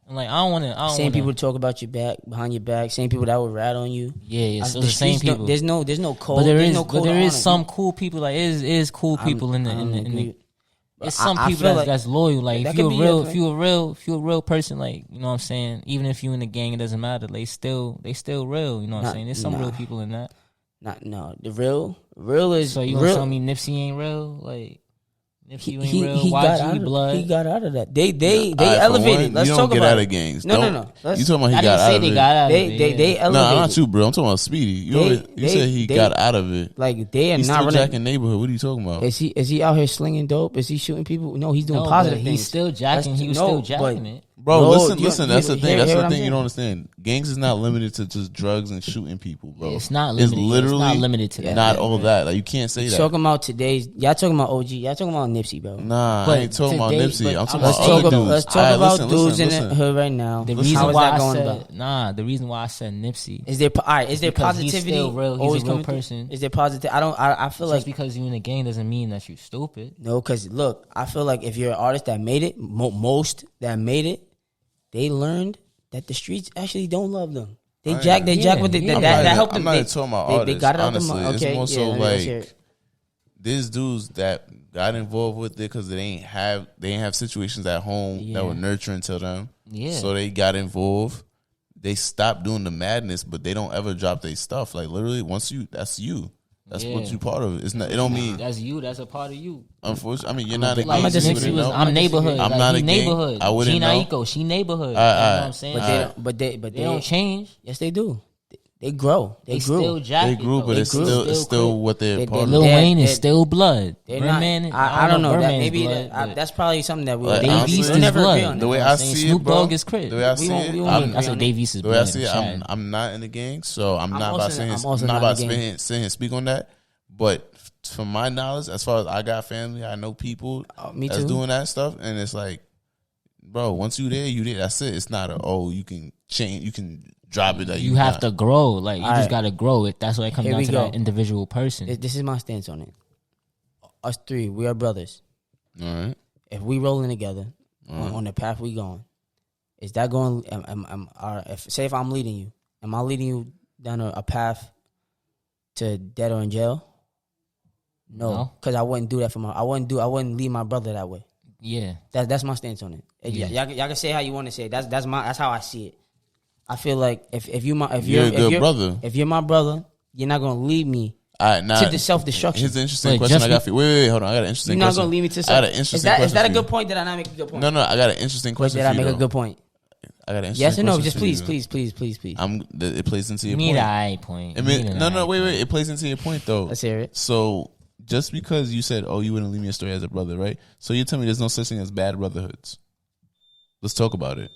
I'm like, I don't want to. Same people talk about your back, behind your back. Same people that would rat on you. Yeah, so The the same streets people. There's no code. But there there's is, no but code there of is honor. some cool people. Like, is cool people in the. It's some I people feel like that's loyal. Like, that if you're could be real, it, if you're a real person, like, you know what I'm saying. Even if you in the gang, it doesn't matter. They still real. You know what I'm saying. There's some real people in that. The real is So you real. gonna tell me Nipsey ain't real? Like, Nipsey ain't real. He got out YG of, blood. he got out of that. They Alright, elevated. one, Let's you talk don't get about out it. of gangs. No. You talking about he I got didn't out say of they it? got out of it. They No, elevated. not you, bro. I'm talking about Speedy. You said he got out of it. Like they are He's not still running. jacking neighborhood. What are you talking about? Is he out here slinging dope? Is he shooting people? No, he's doing No, positive but things. he's still jacking. He was still jacking it. Bro, No, listen. That's the thing. That's hear the what I'm thing you saying? don't understand. Gangs is not limited to just drugs and shooting people, bro. It's not limited. It's not limited to that. Not all that. Like you can't say that. Talking about today's, y'all talking about OG. Y'all talking about Nipsey, bro. Nah, But I ain't talking about today- Nipsey. but I'm talking let's about talk other about- dudes. Let's talk Alright, about listen, dudes listen. in the hood right now. The How reason is why that I going said about? the reason why I said Nipsey Is there is there because he's positivity? still real. He's always a real coming through? person. Is there positive? I feel just like because you in a gang doesn't mean that you stupid. no, because look, I feel like if you're an artist that made it, most that made it, they learned that the streets actually don't love them. They jack with it. That helped them. I'm not even talking about artists. They got it out the honestly, mud. Okay, it's more so let's hear like it. there's dudes that got involved with it because they ain't have situations at home that were nurturing to them. Yeah. So they got involved. They stopped doing the madness, but they don't ever drop their stuff. Like literally, that's you. That's what you part of it. It's not. It don't mean That's you. That's a part of you. unfortunately. I mean, you're not a Like gang. so you Nipsey wouldn't was, know. I'm neighborhood. I'm like, not he a gang. neighborhood. I wouldn't know. Aiko, she neighborhood. You know what I'm saying? But they don't change. Yes, they do. They grow. They grew. Still jacking. They grew, but it's still what they're part Lil of. Wayne is They're- still blood. They're not- Birdman. I don't know. That Birdman's maybe blood, that's probably something that we Like, Dave honestly, East we'll is never agree blood. on The that. way You know I what I'm saying? see it, Snoop bro. Dogg is Chris. The way I We see won't- it, we won't I'm- agree I said on Dave East is The way I blood. see it, Chad. I'm not in the gang, so I'm not about I'm saying also not not about in the gang. sitting here speak on that. But from my knowledge, as far as I got family, I know people Me that's too. doing that stuff, and it's like, bro, once you there, you there. That's it. It's not you can change, you can drop it. Like, You have to grow. Like you All just right. gotta grow it. That's why it comes Here down we to go. that individual person. This is my stance on it. Us three, we are brothers. All right. If we rolling together on the path we going, is that going? If I'm leading you, am I leading you down a path to dead or in jail? No, because I wouldn't do that for I wouldn't lead my brother that way. Yeah. That's my stance on it. Yeah. Y'all can say how you want to say it. That's how I see it. I feel like if you're You're a good brother. If you're my brother, you're not gonna lead me All right, now to the self destruction. here's the interesting Wait, question just I got for you. Wait, hold on. I got an interesting You're not question. gonna lead me to I self. got an interesting question. Is that a for you. good point? Did I not make a good point? No, I got an interesting Wait, question. did I for you, make a though. good point? I got an interesting Yes or no? question Just for you, please, though. please. It plays into your Me point. the eye point. I mean, no, wait. It plays into your point though. Let's hear it. So just because you said, "Oh, you wouldn't leave me a story as a brother," right? So you tell me there's no such thing as bad brotherhoods. Let's talk about it.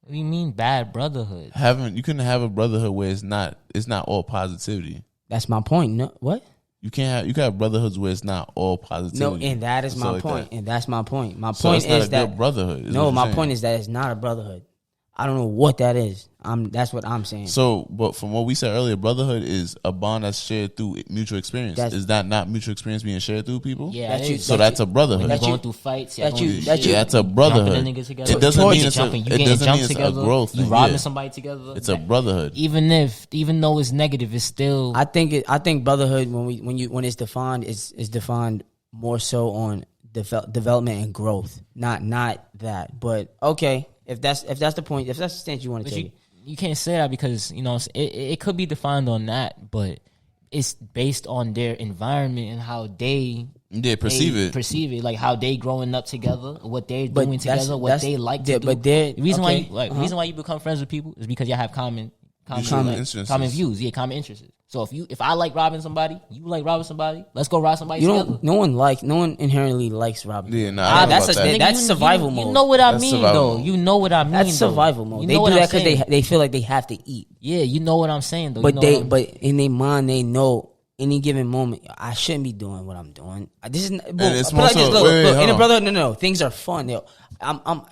What do you mean bad brotherhood? You can have a brotherhood where it's not all positivity. That's my point. No, what? You can have brotherhoods where it's not all positivity. No, and that is Stuff my like point. that. And that's my point. My So point it's not is a that good brotherhood. is no, what my you're saying. point is that it's not a brotherhood. I don't know what that is. That's what I'm saying. So, but from what we said earlier, brotherhood is a bond that's shared through mutual experience. Is that not mutual experience being shared through people? Yeah, That it you- is. So that's a brotherhood. When you're that going you- through fights, that you- That's a brotherhood. Jumping a nigga together. It doesn't Towards mean you it's a. jumping, you It getting doesn't mean jumped it's a together. growth You thing. robbing Yeah. somebody together. It's a brotherhood. Even though it's negative, it's still. I think brotherhood when it's defined is defined more so on development and growth, not that. But okay, if that's the point, if that's the stance you want to take. You can't say that because it could be defined on that, but it's based on their environment and how they perceive it. perceive it, like how they growing up together, what they're doing together, what they like to do. But the reason why you become friends with people is because y'all have common interests. views, common interests. So if I like robbing somebody, you like robbing somebody, let's go rob somebody together. No one inherently likes robbing. Yeah, nah. That's survival mode. You know what I That's mean, survival though. mode. You know what I mean. That's though. survival mode. You They know do what that I'm because saying? they feel like they have to eat. Yeah, you know what I'm saying, though. But You know what I'm- but in their mind they know any given moment I shouldn't be doing what I'm doing. This is it's but more like this, so- look, wait, look, in hold a on. brother. No, things are fun.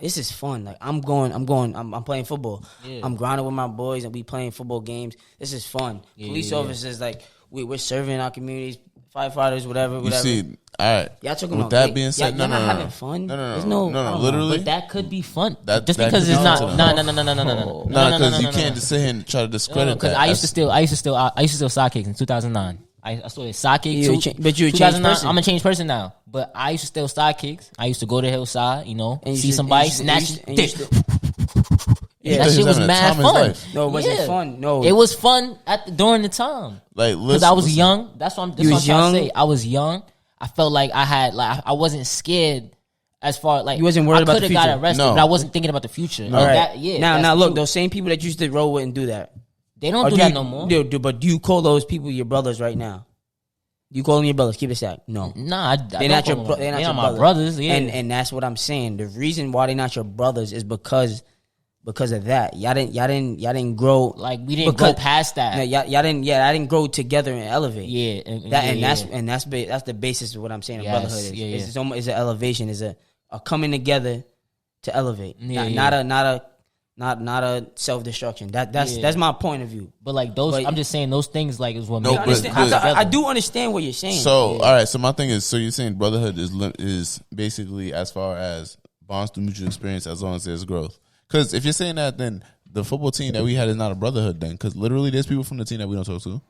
This is fun. Like I'm playing football. Yeah. I'm grinding with my boys and we playing football games. This is fun. Police officers like we're serving our communities, firefighters, whatever. You see, all right. Y'all talking With about that being said, y'all not having fun. No. Literally, But that could be fun. That just that because could it's be not. fun to No, them. Because you can't just sit here and try to discredit Because that. I used to steal sidekicks in 2009. I stole a sidekick. But you're a changed person. I'm a changed person now. But I used to steal sidekicks. I used to go to Hillside, And see somebody snatch. Yeah, that shit was having a mad time in his fun. life. No, it wasn't fun. No, it was fun during the time. Like, Because I was young. That's what I'm trying young? to say. I was young. I felt like I wasn't scared. As far like you wasn't worried about the I could have future. got arrested, No. but I wasn't thinking about the future. No. Like right. that, Now look, true. those same people that used to roll with and do that. They don't do that no more. But do you call those people your brothers right now? You call them your brothers? Keep it stacked. No, Nah, they're not your. They're not my brothers. Yeah, and that's what I'm saying. The reason why they're not your brothers is because of that. Y'all didn't grow like we didn't go past that. No, y'all didn't. Yeah, I didn't grow together and elevate. Yeah, that's the basis of what I'm saying. Yes, Brotherhood is. yeah. It's an elevation. Is a coming together to elevate. Yeah, Not a self destruction. That's my point of view. But like those, I'm just saying those things like is what No, makes but- I do understand what you're saying. So, all right. So my thing is, so you're saying brotherhood is basically as far as bonds through mutual experience, as long as there's growth. Because if you're saying that, then the football team that we had is not a brotherhood. Then, because literally, there's people from the team that we don't talk to.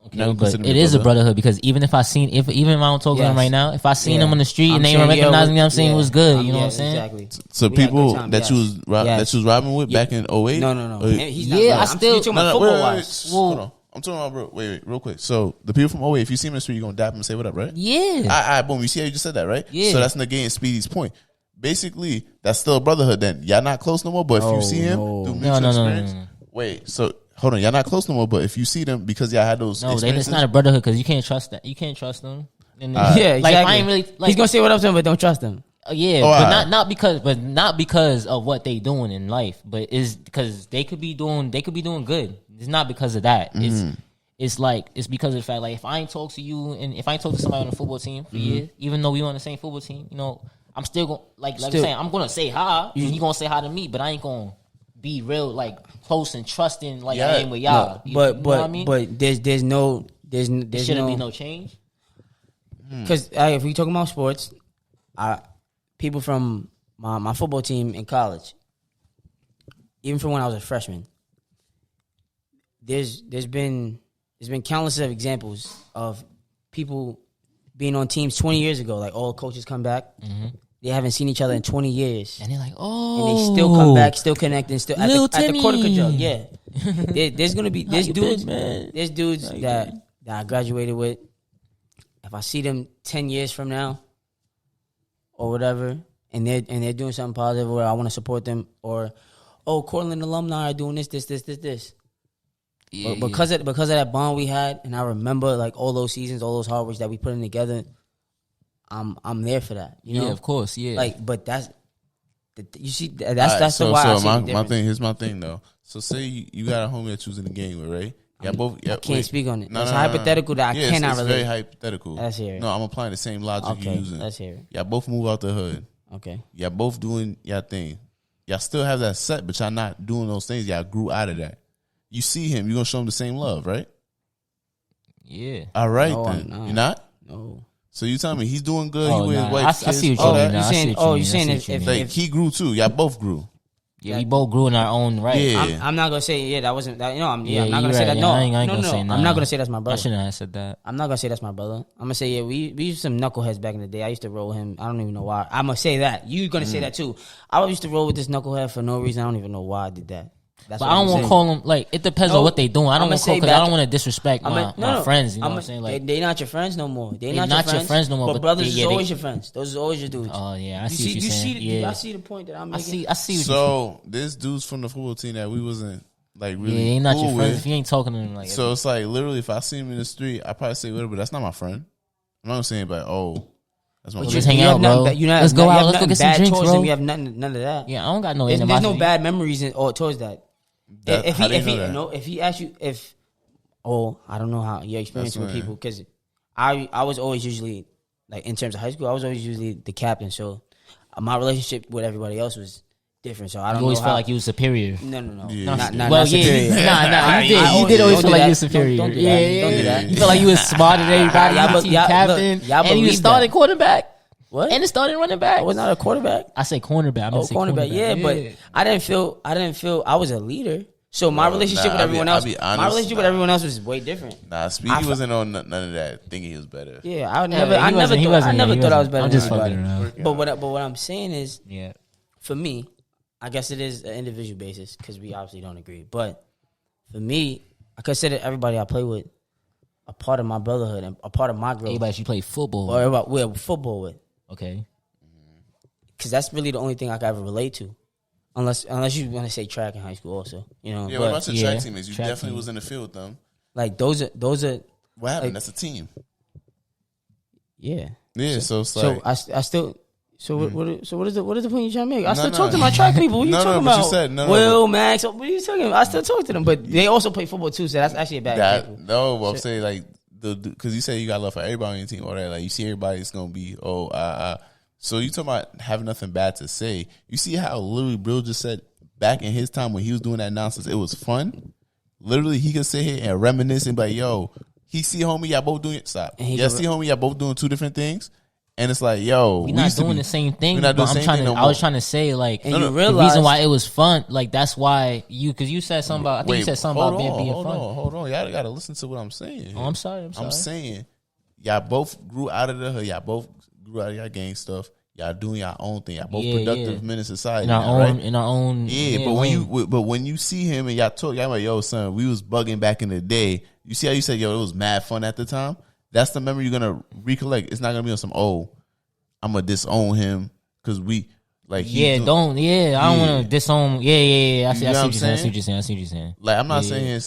Okay, but it is a brotherhood because even if I don't talk to them right now, if I seen them on the street and they don't recognize me, I'm saying it was good. You know what I'm saying? Exactly. So We had a people good time, that you was robbing with back in 08? No. He's not Yeah, brother. I still- You're talking about football wait, wise. hold on. I'm talking about, bro. Wait, real quick. So the people from 08, if you see them in the street, you're gonna dap them and say what up, right? Yeah. All right, boom. You see how you just said that, right? Yeah. So that's negating Speedy's point. Basically, that's still a brotherhood. Then y'all not close no more. But if you see him through mutual experience, wait. So hold on, y'all not close no more. But if you see them because y'all had those, No, it's experiences, not a brotherhood because you can't trust that. You can't trust them. And Yeah, exactly. Like I ain't really. Like, He's gonna say what up to him, but don't trust him. Yeah, Oh, but alright. not because of what they doing in life, but is because they could be doing good. It's not because of that. It's because of the fact like if I ain't talk to you and if I ain't talk to somebody on the football team for years, even though we on the same football team, I'm still gonna like I'm saying I'm gonna say hi and you gonna say hi to me, but I ain't gonna be real like close and trusting like I am with y'all. No, You know what I mean? but there's no There shouldn't be no change. because if we talking about sports, people from my football team in college, even from when I was a freshman, there's been countless of examples of people being on teams 20 years ago. Like all coaches come back, they haven't seen each other in 20 years, And they're like, and they still come back, still connecting, still at Lil the quarter Timmy. jug. Yeah, there's gonna be you dudes, been, man? there's dudes that I graduated with. If I see them 10 years from now, or whatever, and they're doing something positive, or I want to support them, or Cortland alumni are doing this. Yeah, But because of that bond we had, and I remember like all those seasons, all those hard works that we put in together, I'm there for that. You know, of course, yeah. Like, but that's you see that's All right, that's the why I see the my difference. thing. Here's my thing though. So say you got a homie that you was in the game with, right? Yeah, both. Yeah, I can't speak on it. It's hypothetical that I cannot it's relate. very hypothetical. Let's hear it. No, I'm applying the same logic you're Okay, using. let's hear it. Y'all both move out the hood. Okay, Y'all both doing y'all thing. Y'all still have that set, but y'all not doing those things. Y'all grew out of that. You see him, you gonna show him the same love, right? yeah. All right, No, then. I'm not. You're not? no. So you tell me he's doing good. Oh, he with nah. his wife, I kids, see what you all mean. that. Nah, I You saying- see what oh, you you saying mean. I if- see what you if- mean. Like he grew too. Y'all both grew. Yeah, we both grew in our own right. Yeah. I'm not gonna say that wasn't that. I'm not Yeah, gonna you're say right. that. Yeah, No, I ain't no, gonna no. say I'm nah. not gonna say that's my I brother. shouldn't have said that. I'm not gonna say that's my brother. I'm gonna say yeah, we used some knuckleheads back in the day. I used to roll him. I don't even know why. I'm gonna say that. You gonna say that too. I used to roll with this knucklehead for no reason. I don't even know why I did that. That's But what I don't I'm want to saying. call them like it depends No, on what they doing. I don't I'ma want to call say because I back- don't want to disrespect my friends. You know I'm what I'm saying? Like, they not your friends no more. They They not your friends no more, But but brothers they- is always your friends. Those is always your dudes. oh yeah, I You see what you're saying. yeah, Yeah, I see the point that I'm I making. see. What you So this dude's from the football team that we wasn't like yeah, really they ain't not cool your friends with. if you ain't talking to them like. So it's like literally, if I see him in the street, I probably say whatever, but that's not my friend. I'm not saying, but that's my But friend. just hang you have out, nothing bro. that- you not- Let's go you out. have Let's go nothing get some bad drinks, towards bro. him. You have none of that. Yeah, I don't got no There's no animosity. bad memories towards that. If How do you he know that? if he asks you I don't know how your experience That's with right. people because I was always usually like in terms of high school I was always usually the captain, so my relationship with everybody else was different. So I don't. You always know felt how, like you was superior. No. Yeah. Not superior. You did always feel like you was Don't superior. do that. Yeah. Don't do that. You felt like you was smarter than everybody. Y'all You be- team y'all- captain, look, y'all and you believe started that. quarterback. What? And it started running back. I was not a quarterback. I say cornerback. I meant to say Cornerback. Yeah, but I didn't feel I was a leader. So my relationship with everyone else, my relationship with everyone else was way different. Nah, Speedy wasn't on none of that. Thinking he was better. Yeah, I he never wasn't. thought I was better. I'm than just fucking everybody. around. But what I'm saying is, Yeah. for me, I guess it is an individual basis because we obviously don't agree. But for me, I consider everybody I play with a part of my brotherhood and a part of my growth. Everybody should play football. Or everybody we're football with. Okay. Because that's really the only thing I can ever relate to. Unless you want to say track in high school also. You know, Yeah, but what about your yeah, track teammates? You track definitely team. was in the field with them. like those are What happened? Like- That's a team. yeah. Yeah, so it's like. So I still. So what is the point you trying to make? I still No. talk to my track people. What are you No, talking but about? you said- no, Will, Max. What are you talking about? I still talk to them, but they also play football too. So that's actually a bad example. No, but I'm saying like because you say you got love for everybody on your team, or that like you see everybody's gonna be So you talking about having nothing bad to say? You see how literally Bill just said back in his time when he was doing that nonsense, it was fun. Literally, he could sit here and reminisce and be like, "Yo, he see homie, y'all both doing stop. Yeah, see homie, y'all both doing two different things." And it's like, yo, We're not doing the same thing. We're not doing but the I'm same trying thing to. no I was more. trying to say like And you the realize reason why it was fun. Like that's why because you said something about. I think you said something about being fun. Hold on. Y'all gotta listen to what I'm saying. Oh, I'm sorry. I'm saying y'all both grew out of the hood. Y'all both grew out of your gang stuff. Y'all doing your own thing. Y'all both productive men in society. In our now, own. right? In our own. Yeah, but when you see him and y'all talk, y'all like, yo, son, we was bugging back in the day. You see how you said, yo, it was mad fun at the time. That's the memory you're gonna recollect. It's not gonna be on some I'm gonna disown him because we like. I don't want to disown. Yeah. I see what you're saying. I see what you're saying. Like I'm not saying,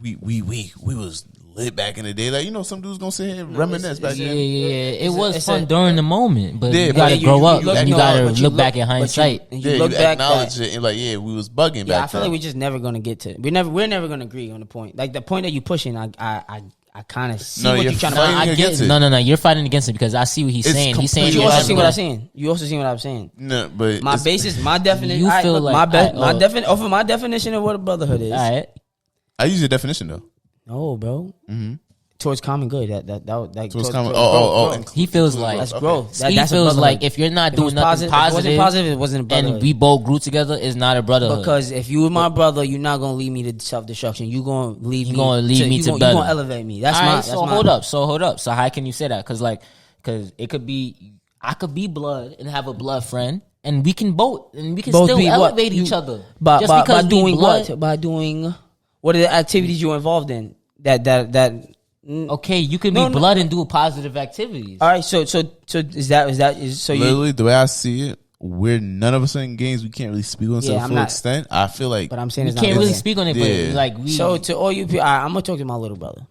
we was lit back in the day. Like some dudes gonna sit here and reminisce back then. It was fun during the moment, but you gotta but grow up. you You gotta look back in hindsight. You look back acknowledge it and like, we was bugging back then. I feel like we're just never gonna get to. We're never gonna agree on the point. Like the point that you're pushing, I kind of see what you're trying to. fighting against it. No. You're fighting against it because I see what he's saying. He's saying You also see what I'm saying. You also see what I'm saying. No, but My basis, my definition. You feel like my definition of what a brotherhood is. All right. I use your definition though. No, bro. Mm-hmm. Towards common good. That Towards common. He feels like that's growth. He feels like if you're not doing nothing positive, it wasn't a brotherhood. and we both grew together, it's not a brotherhood. Because if you were my brother, you're not gonna lead me to self destruction. You're gonna lead me. You're gonna lead me to better. You're gonna elevate me. That's my. Hold up. So how can you say that? Because it could be I could be blood and have a blood friend, and we can still elevate each other. But just by doing blood, what? By doing what are the activities you're involved in? That. Okay, you can be blood and do positive activities. All right, so is so you literally the way I see it, we're none of us in games. We can't really speak on to the full extent. I feel like, but I'm saying we it's can't not really speak on it. But like we, so to all you people, I'm gonna talk to my little brother.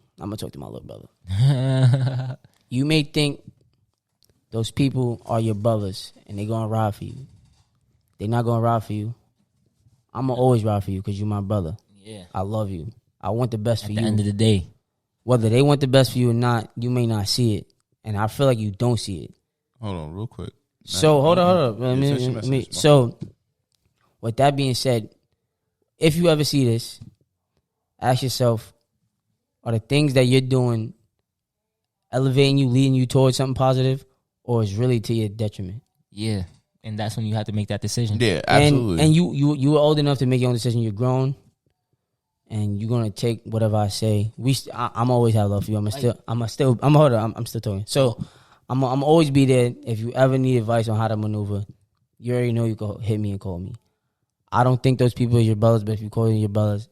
You may think those people are your brothers and they're gonna ride for you. They're not gonna ride for you. I'm gonna always ride for you because you're my brother. Yeah, I love you. I want the best for you. At the end of the day. Whether they want the best for you or not, you may not see it. And I feel like you don't see it. Hold on, real quick. So, hold on. Let me, so, with that being said, if you ever see this, ask yourself, are the things that you're doing elevating you, leading you towards something positive, or is really to your detriment? Yeah. And that's when you have to make that decision. Yeah, absolutely. And you were old enough to make your own decision. You're grown. And you're gonna take whatever I say. I'm always have love for you. I'm still talking. So I'm always be there. If you ever need advice on how to maneuver, you already know you can hit me and call me. I don't think those people are your brothers, but if you call them your brothers,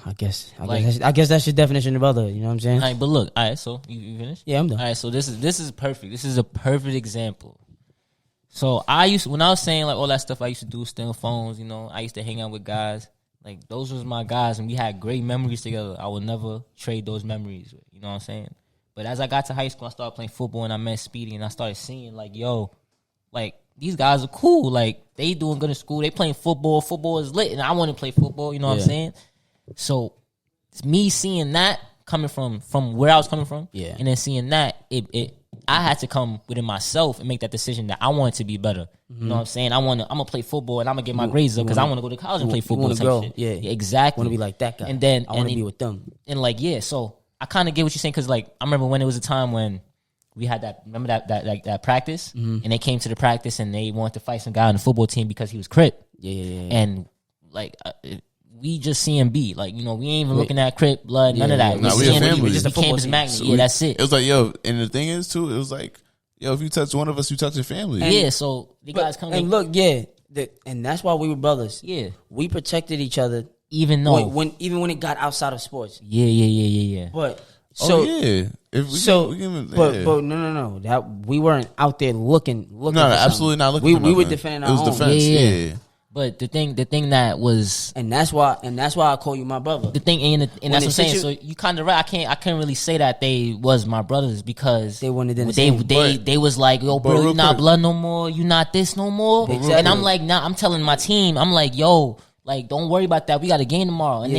I guess that's your definition of brother. You know what I'm saying? All right, but look, all right. So you finished? Yeah, I'm done. All right, so this is perfect. This is a perfect example. So when I was saying like all that stuff I used to do, steal phones. I used to hang out with guys. Like, those was my guys, and we had great memories together. I would never trade those memories. You know what I'm saying? But as I got to high school, I started playing football, and I met Speedy, and I started seeing, like, these guys are cool. Like, they doing good in school. They playing football. Football is lit, and I want to play football. You know what I'm saying? So, it's me seeing that coming from where I was coming from, and then seeing that, it I had to come within myself and make that decision that I wanted to be better. You know what I'm saying? I'm gonna play football and I'm gonna get my grades up because I want to go to college and play football. You grow, shit. yeah, exactly. Want to be like that guy, and then I want to be with them. And like, yeah, so I kind of get what you're saying because like I remember when it was a time when we had that practice and they came to the practice and they wanted to fight some guy on the football team because he was Crip. Yeah. And like. We just CMB, like we ain't even looking at Crip, blood, none of that. Nah, we a family. We just a campus magnet. So that's it. It was like, yo, and the thing is too, it was like, yo, if you touch one of us, you touch your family. And, so the guys come and look, and that's why we were brothers. Yeah, we protected each other, even though when it got outside of sports. Yeah. But we no, that we weren't out there looking. No, absolutely not looking. We were defending our home. It was defense. Yeah. But the thing that was, and that's why I call you my brother. The thing, and that's what I'm saying. So you kind of right. I can't really say that they was my brothers because they wanted to. They was like, yo, bro, you not blood no more. You not this no more. Exactly. And I'm like, nah. I'm telling my team, I'm like, yo, like, don't worry about that. We got a game tomorrow. And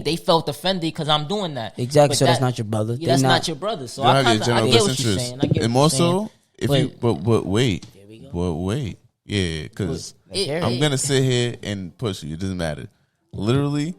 they felt offended because I'm doing that. Exactly. But so that's not your brother. Yeah, that's not your brother. So I get what you're saying. And more so, but wait. Yeah, because I'm going to sit here and push you. It doesn't matter. Literally,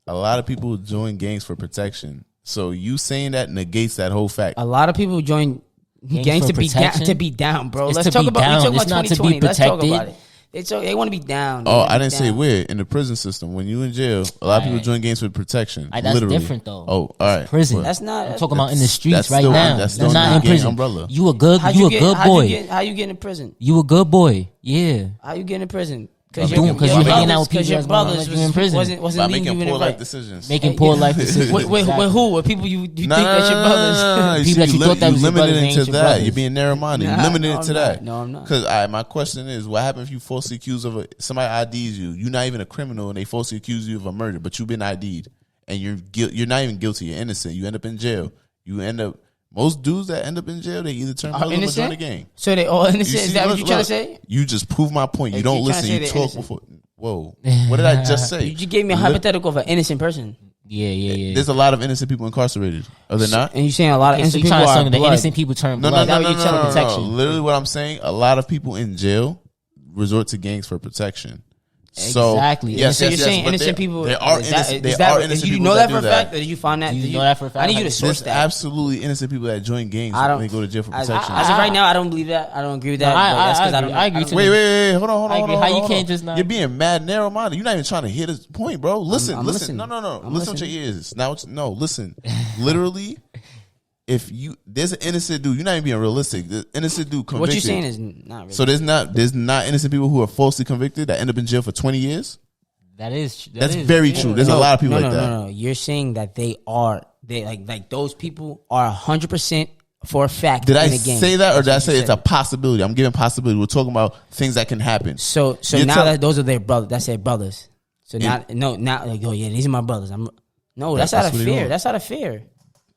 a lot of people join gangs for protection. So you saying that negates that whole fact. A lot of people join gangs to be down, bro. Let's talk about 2020. Let's talk about it. They want to be down. I didn't say where. In the prison system, when you in jail, a lot of people join gangs for protection. That's literally different, though. Oh, all right. Prison. Well, that's not. I'm talking about in the streets right still, now. That's They're not in prison. Umbrella. You a good boy. How you get in prison? You a good boy. Yeah. How you get in prison? Because you're hanging out with people your brothers was in prison. Wasn't making poor life decisions. Making poor life decisions. With who? With people you think that's your brothers? People that you thought that was your brothers limited into that. You're being narrow-minded. You're limited to that. No, I'm not. Because my question is, what happens if you falsely accused of somebody IDs you? You're not even a criminal, and they falsely accuse you of a murder, but you've been ID'd, and you're not even guilty. You're innocent. You end up in jail. Most dudes that end up in jail, they either turn Muslim or join the gang. So they all innocent? Is that what you're trying to say? You just prove my point. You don't listen. You talk before. Whoa. What did I just say? You just gave me a hypothetical of an innocent person. Yeah. There's a lot of innocent people incarcerated. Are there not? And you're saying a lot of innocent people are blood. The innocent people turn blood. No. Literally what I'm saying, a lot of people in jail resort to gangs for protection. Exactly. Yes, so you're saying innocent people. There are innocent Did you know that for a fact? Or did you find that? Did you know that for a fact? I need you to source that. There's absolutely innocent people that join gangs when they go to jail for protection. As of right now, I don't believe that. I don't agree with that. I agree. Wait. Hold on. How you can't just not? You're being mad narrow-minded. You're not even trying to hit his point, bro. Listen. No. Listen with your ears. Listen. Literally. If there's an innocent dude, you're not even being realistic. The innocent dude convicted. What you're saying is not realistic. So there's not innocent people who are falsely convicted that end up in jail for 20 years. That's very true. There's a lot of people like that. No. You're saying that they like those people are 100% for a fact. Did I say that, or did I say it's a possibility? I'm giving possibility. We're talking about things that can happen. So now that those are their brothers, that's their brothers. So now like, oh yeah, these are my brothers. That's out of fear. That's out of fear.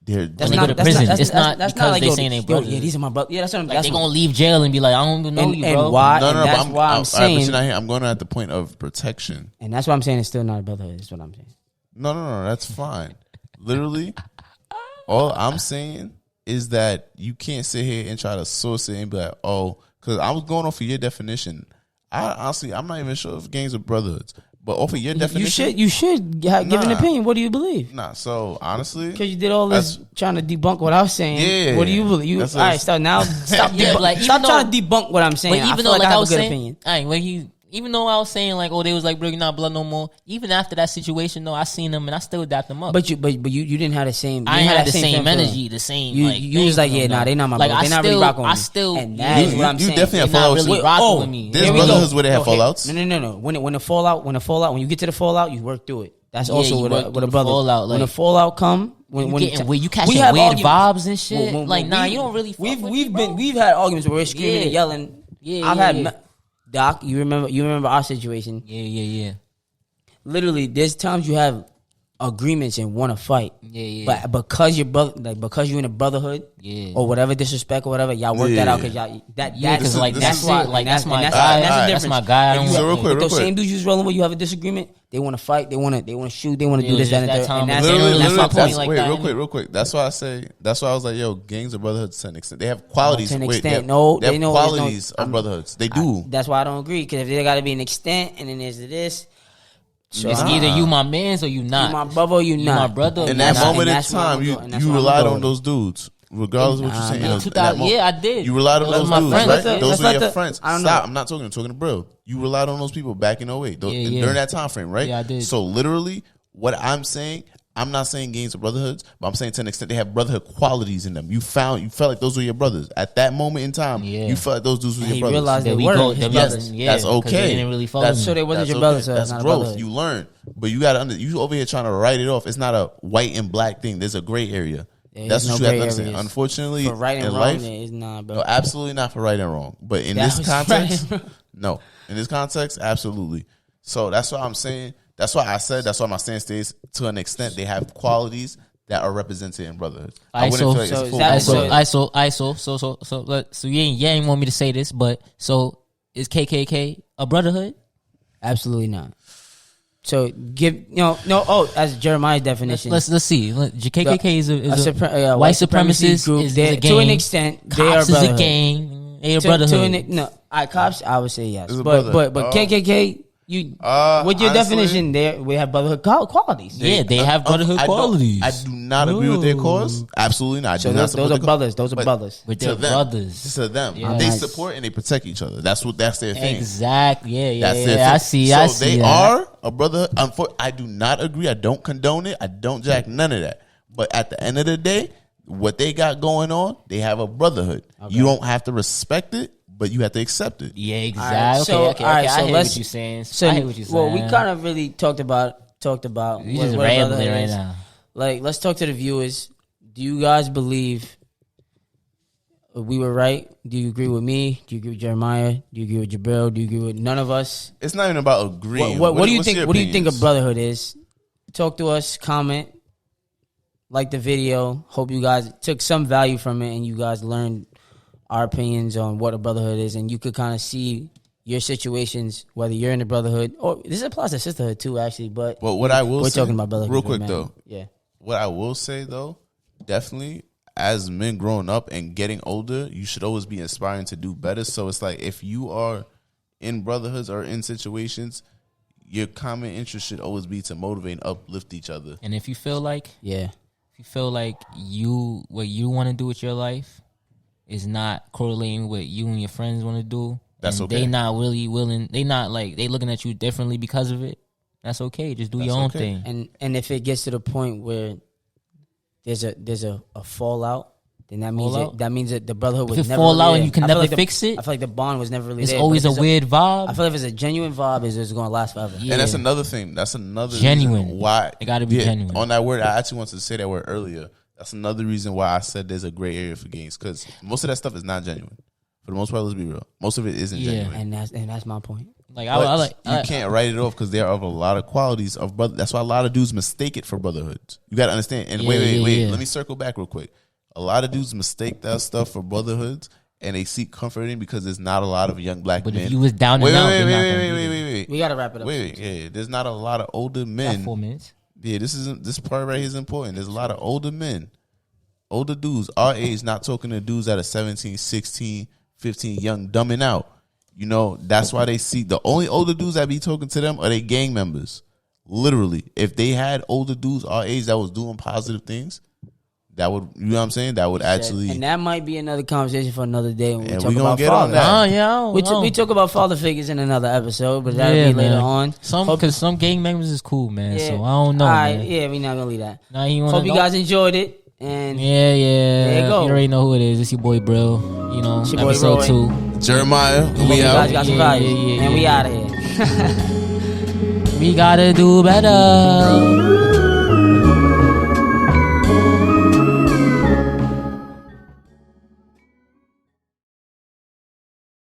That's not a prison. It's not because they saying they brothers. Yeah, these are my brothers. Yeah, that's what I'm. Like they gonna leave jail and be like, I don't even know you, bro. And why? No, that's why I'm saying. But you're not here. I'm going at the point of protection. And that's why I'm saying it's still not a brotherhood. That's what I'm saying. No. That's fine. Literally, all I'm saying is that you can't sit here and try to source it and be like, oh, because I was going off of your definition. I'm not even sure if gangs are brotherhoods. But off of your definition, you should give an opinion. What do you believe? So honestly, because you did all this trying to debunk what I was saying. Yeah. What do you believe? All right, stop trying to debunk what I'm saying. But even though I was saying, even though I was saying like, oh, they was like, bro, you're not blood no more. Even after that situation, though, I seen them and I still adapt them up. But you didn't have the same. I had the same energy, the same. You was like, yeah, they not my brother. They not really rocking with me. And that is what I'm saying. You definitely have fallouts. Really rocking with me. There's brotherhoods where they have fallouts. No. When you get to the fallout, you work through it. That's also what a brother. When the fallout come, when you catching weird vibes and shit. Like, nah, you don't really. We've had arguments where we're screaming and yelling. Yeah, I've had. Doc, you remember our situation? Yeah. Literally, there's times you have agreements and want to fight. Yeah. But because you're because you're in a brotherhood, or whatever disrespect or whatever, y'all work that out because y'all because like that's why it. Like that's my and guy. that's the That's difference. my guy. I don't So real want- quick, Those same dudes you was rolling with, you have a disagreement. They want to fight. They want to shoot. They want to do this, that, and the third. And that's Literally, that's my point. Like wait, that. real quick. That's why I was like, yo, gangs of brotherhoods to an extent. They have qualities. To an Wait, extent, they have know qualities of brotherhoods. They do. That's why I don't agree, because if there got to be an extent, and then there's this. So It's either you my mans or you not. You my brother or you You not. my brother. Or In you that not. moment in that's where I'm time, gonna go, and that's you where I'm relied gonna on go. those dudes, regardless of what you're saying. nah. In that moment. Yeah, I did. You relied on Those those my dudes, friends. right? Let's Those let were your the- friends. I don't Stop. know. I'm not talking to bro. You relied on those people back in 08 Yeah. during that time frame, right? Yeah, I did. So literally, what I'm saying, I'm not saying gangs or brotherhoods, but I'm saying to an extent they have brotherhood qualities in them. You felt like those were your brothers at that moment in time. Yeah. You felt like those dudes were your he brothers. realized Then they we were go. his then we- brothers. Yeah, That's 'cause okay. They didn't really follow That's, me. So they wasn't that's your okay. brothers, so That's it's not a growth. brotherhood. You learn, but you got to. You over here trying to write it off. It's not a white and black thing. There's a gray area. There's That's what no you have to gray understand. areas. Unfortunately, For right and in wrong, life, there is not, bro. no, absolutely not for right and wrong. But in That this was context, right and no. In this context, absolutely. So that's what I'm saying. That's why I said. That's why my stance is to an extent they have qualities that are represented in brotherhood. I wouldn't feel like so it's is full that- brotherhood. So you ain't want me to say this, but so is KKK a brotherhood? Absolutely not. So as Jeremiah's definition, Let's see. KKK is a white white supremacy supremacist group. is They're- a gang. to an extent, they are Cops is a brotherhood. gang. They a To brotherhood. no, cops, I would say yes, It's a but brotherhood. KKK, with your honestly, definition, there we have brotherhood qualities. Yeah, they have brotherhood qualities. I do not agree with their cause. Absolutely not. I So do not those support are their cause. brothers. Those are But brothers. But to they're them, brothers. To them, Yeah. they Nice. support and they protect each other. That's their thing. Exactly. Yeah. That's their thing. I see. So I see. they that. are a brotherhood. I do not agree. I don't condone it. I don't jack none of that. But at the end of the day, what they got going on, they have a brotherhood. You don't have to respect it, but you have to accept it. Yeah, All exactly. right, so- Okay. all right, I so hear let's- what you're saying. So, I hear what you're saying. well, we kind of really talked about You what just a rambling brotherhood right is. now. Like, let's talk to the viewers. Do you guys believe we were right? Do you agree with me? Do you agree with Jeremiah? Do you agree with Jabril? Do you agree with none of us? It's not even about agreeing. What do you what's think? your What do you think a opinions? brotherhood is? Talk to us. Comment. Like the video. Hope you guys took some value from it and you guys learned our opinions on what a brotherhood is, and you could kind of see your situations, whether you're in a brotherhood or this applies to sisterhood too, actually. But Well, what I will we're say, talking about brotherhood real right quick now. though. Yeah. What I will say though, definitely as men growing up and getting older, you should always be inspiring to do better. So it's like if you are in brotherhoods or in situations, your common interest should always be to motivate and uplift each other. And if you feel like Yeah. what you want to do with your life is not correlating with you and your friends want to do, That's and okay. they not really willing. They not like they looking at you differently because of it. That's okay. Just do That's your own okay. thing. And if it gets to the point where there's a fallout, then that means that the brotherhood was If it never fall really out there. and you can I feel never like the- fix it, I feel like the bond was never really It's there. always But a if weird I vibe. feel like if it's a genuine vibe, it's going to last forever. Yeah. And that's another thing. That's another Genuine. reason why It gotta be genuine. On that word, I actually wanted to say that word earlier. That's another reason why I said there's a gray area for gangs, because most of that stuff is not genuine. For the most part, let's be real. Most of it isn't Yeah. genuine. And that's my point. Like But you can't write it off because there are a lot of qualities of brother. That's why a lot of dudes mistake it for brotherhoods. You got to understand. And Yeah, wait. yeah. Let me circle back real quick. A lot of dudes mistake that stuff for brotherhoods, and they seek comfort in because there's not a lot of young black But men. if you was down and wait, out, wait, they're wait, not wait, gonna wait, do wait, that. wait, wait. We got to wrap it up. Wait, yeah. There's not a lot of older men. Got 4 minutes. Yeah, this part right here is important. There's a lot of older men, older dudes, our age, not talking to dudes that are 17, 16, 15, young, dumbing out. You know, that's why they see the only older dudes that be talking to them are they gang members. Literally, if they had older dudes our age that was doing positive things, that would, you know what I'm saying? That would actually. And that might be another conversation for another day when we And talk we gonna about get on fathers. that. Yeah, We talk about father figures in another episode, but that'll be later on. Because some gang members is cool, man. Yeah. So I don't know, All right, man. yeah, we not gonna leave that. Now you wanna Hope you guys enjoyed it. And Yeah. There you go. You already know who it is. It's your boy, bro. You know, It's your boy, episode Roy. 2. Jeremiah, hope we you guys out. got some Yeah, value. yeah, And we yeah. out of here. We gotta do better.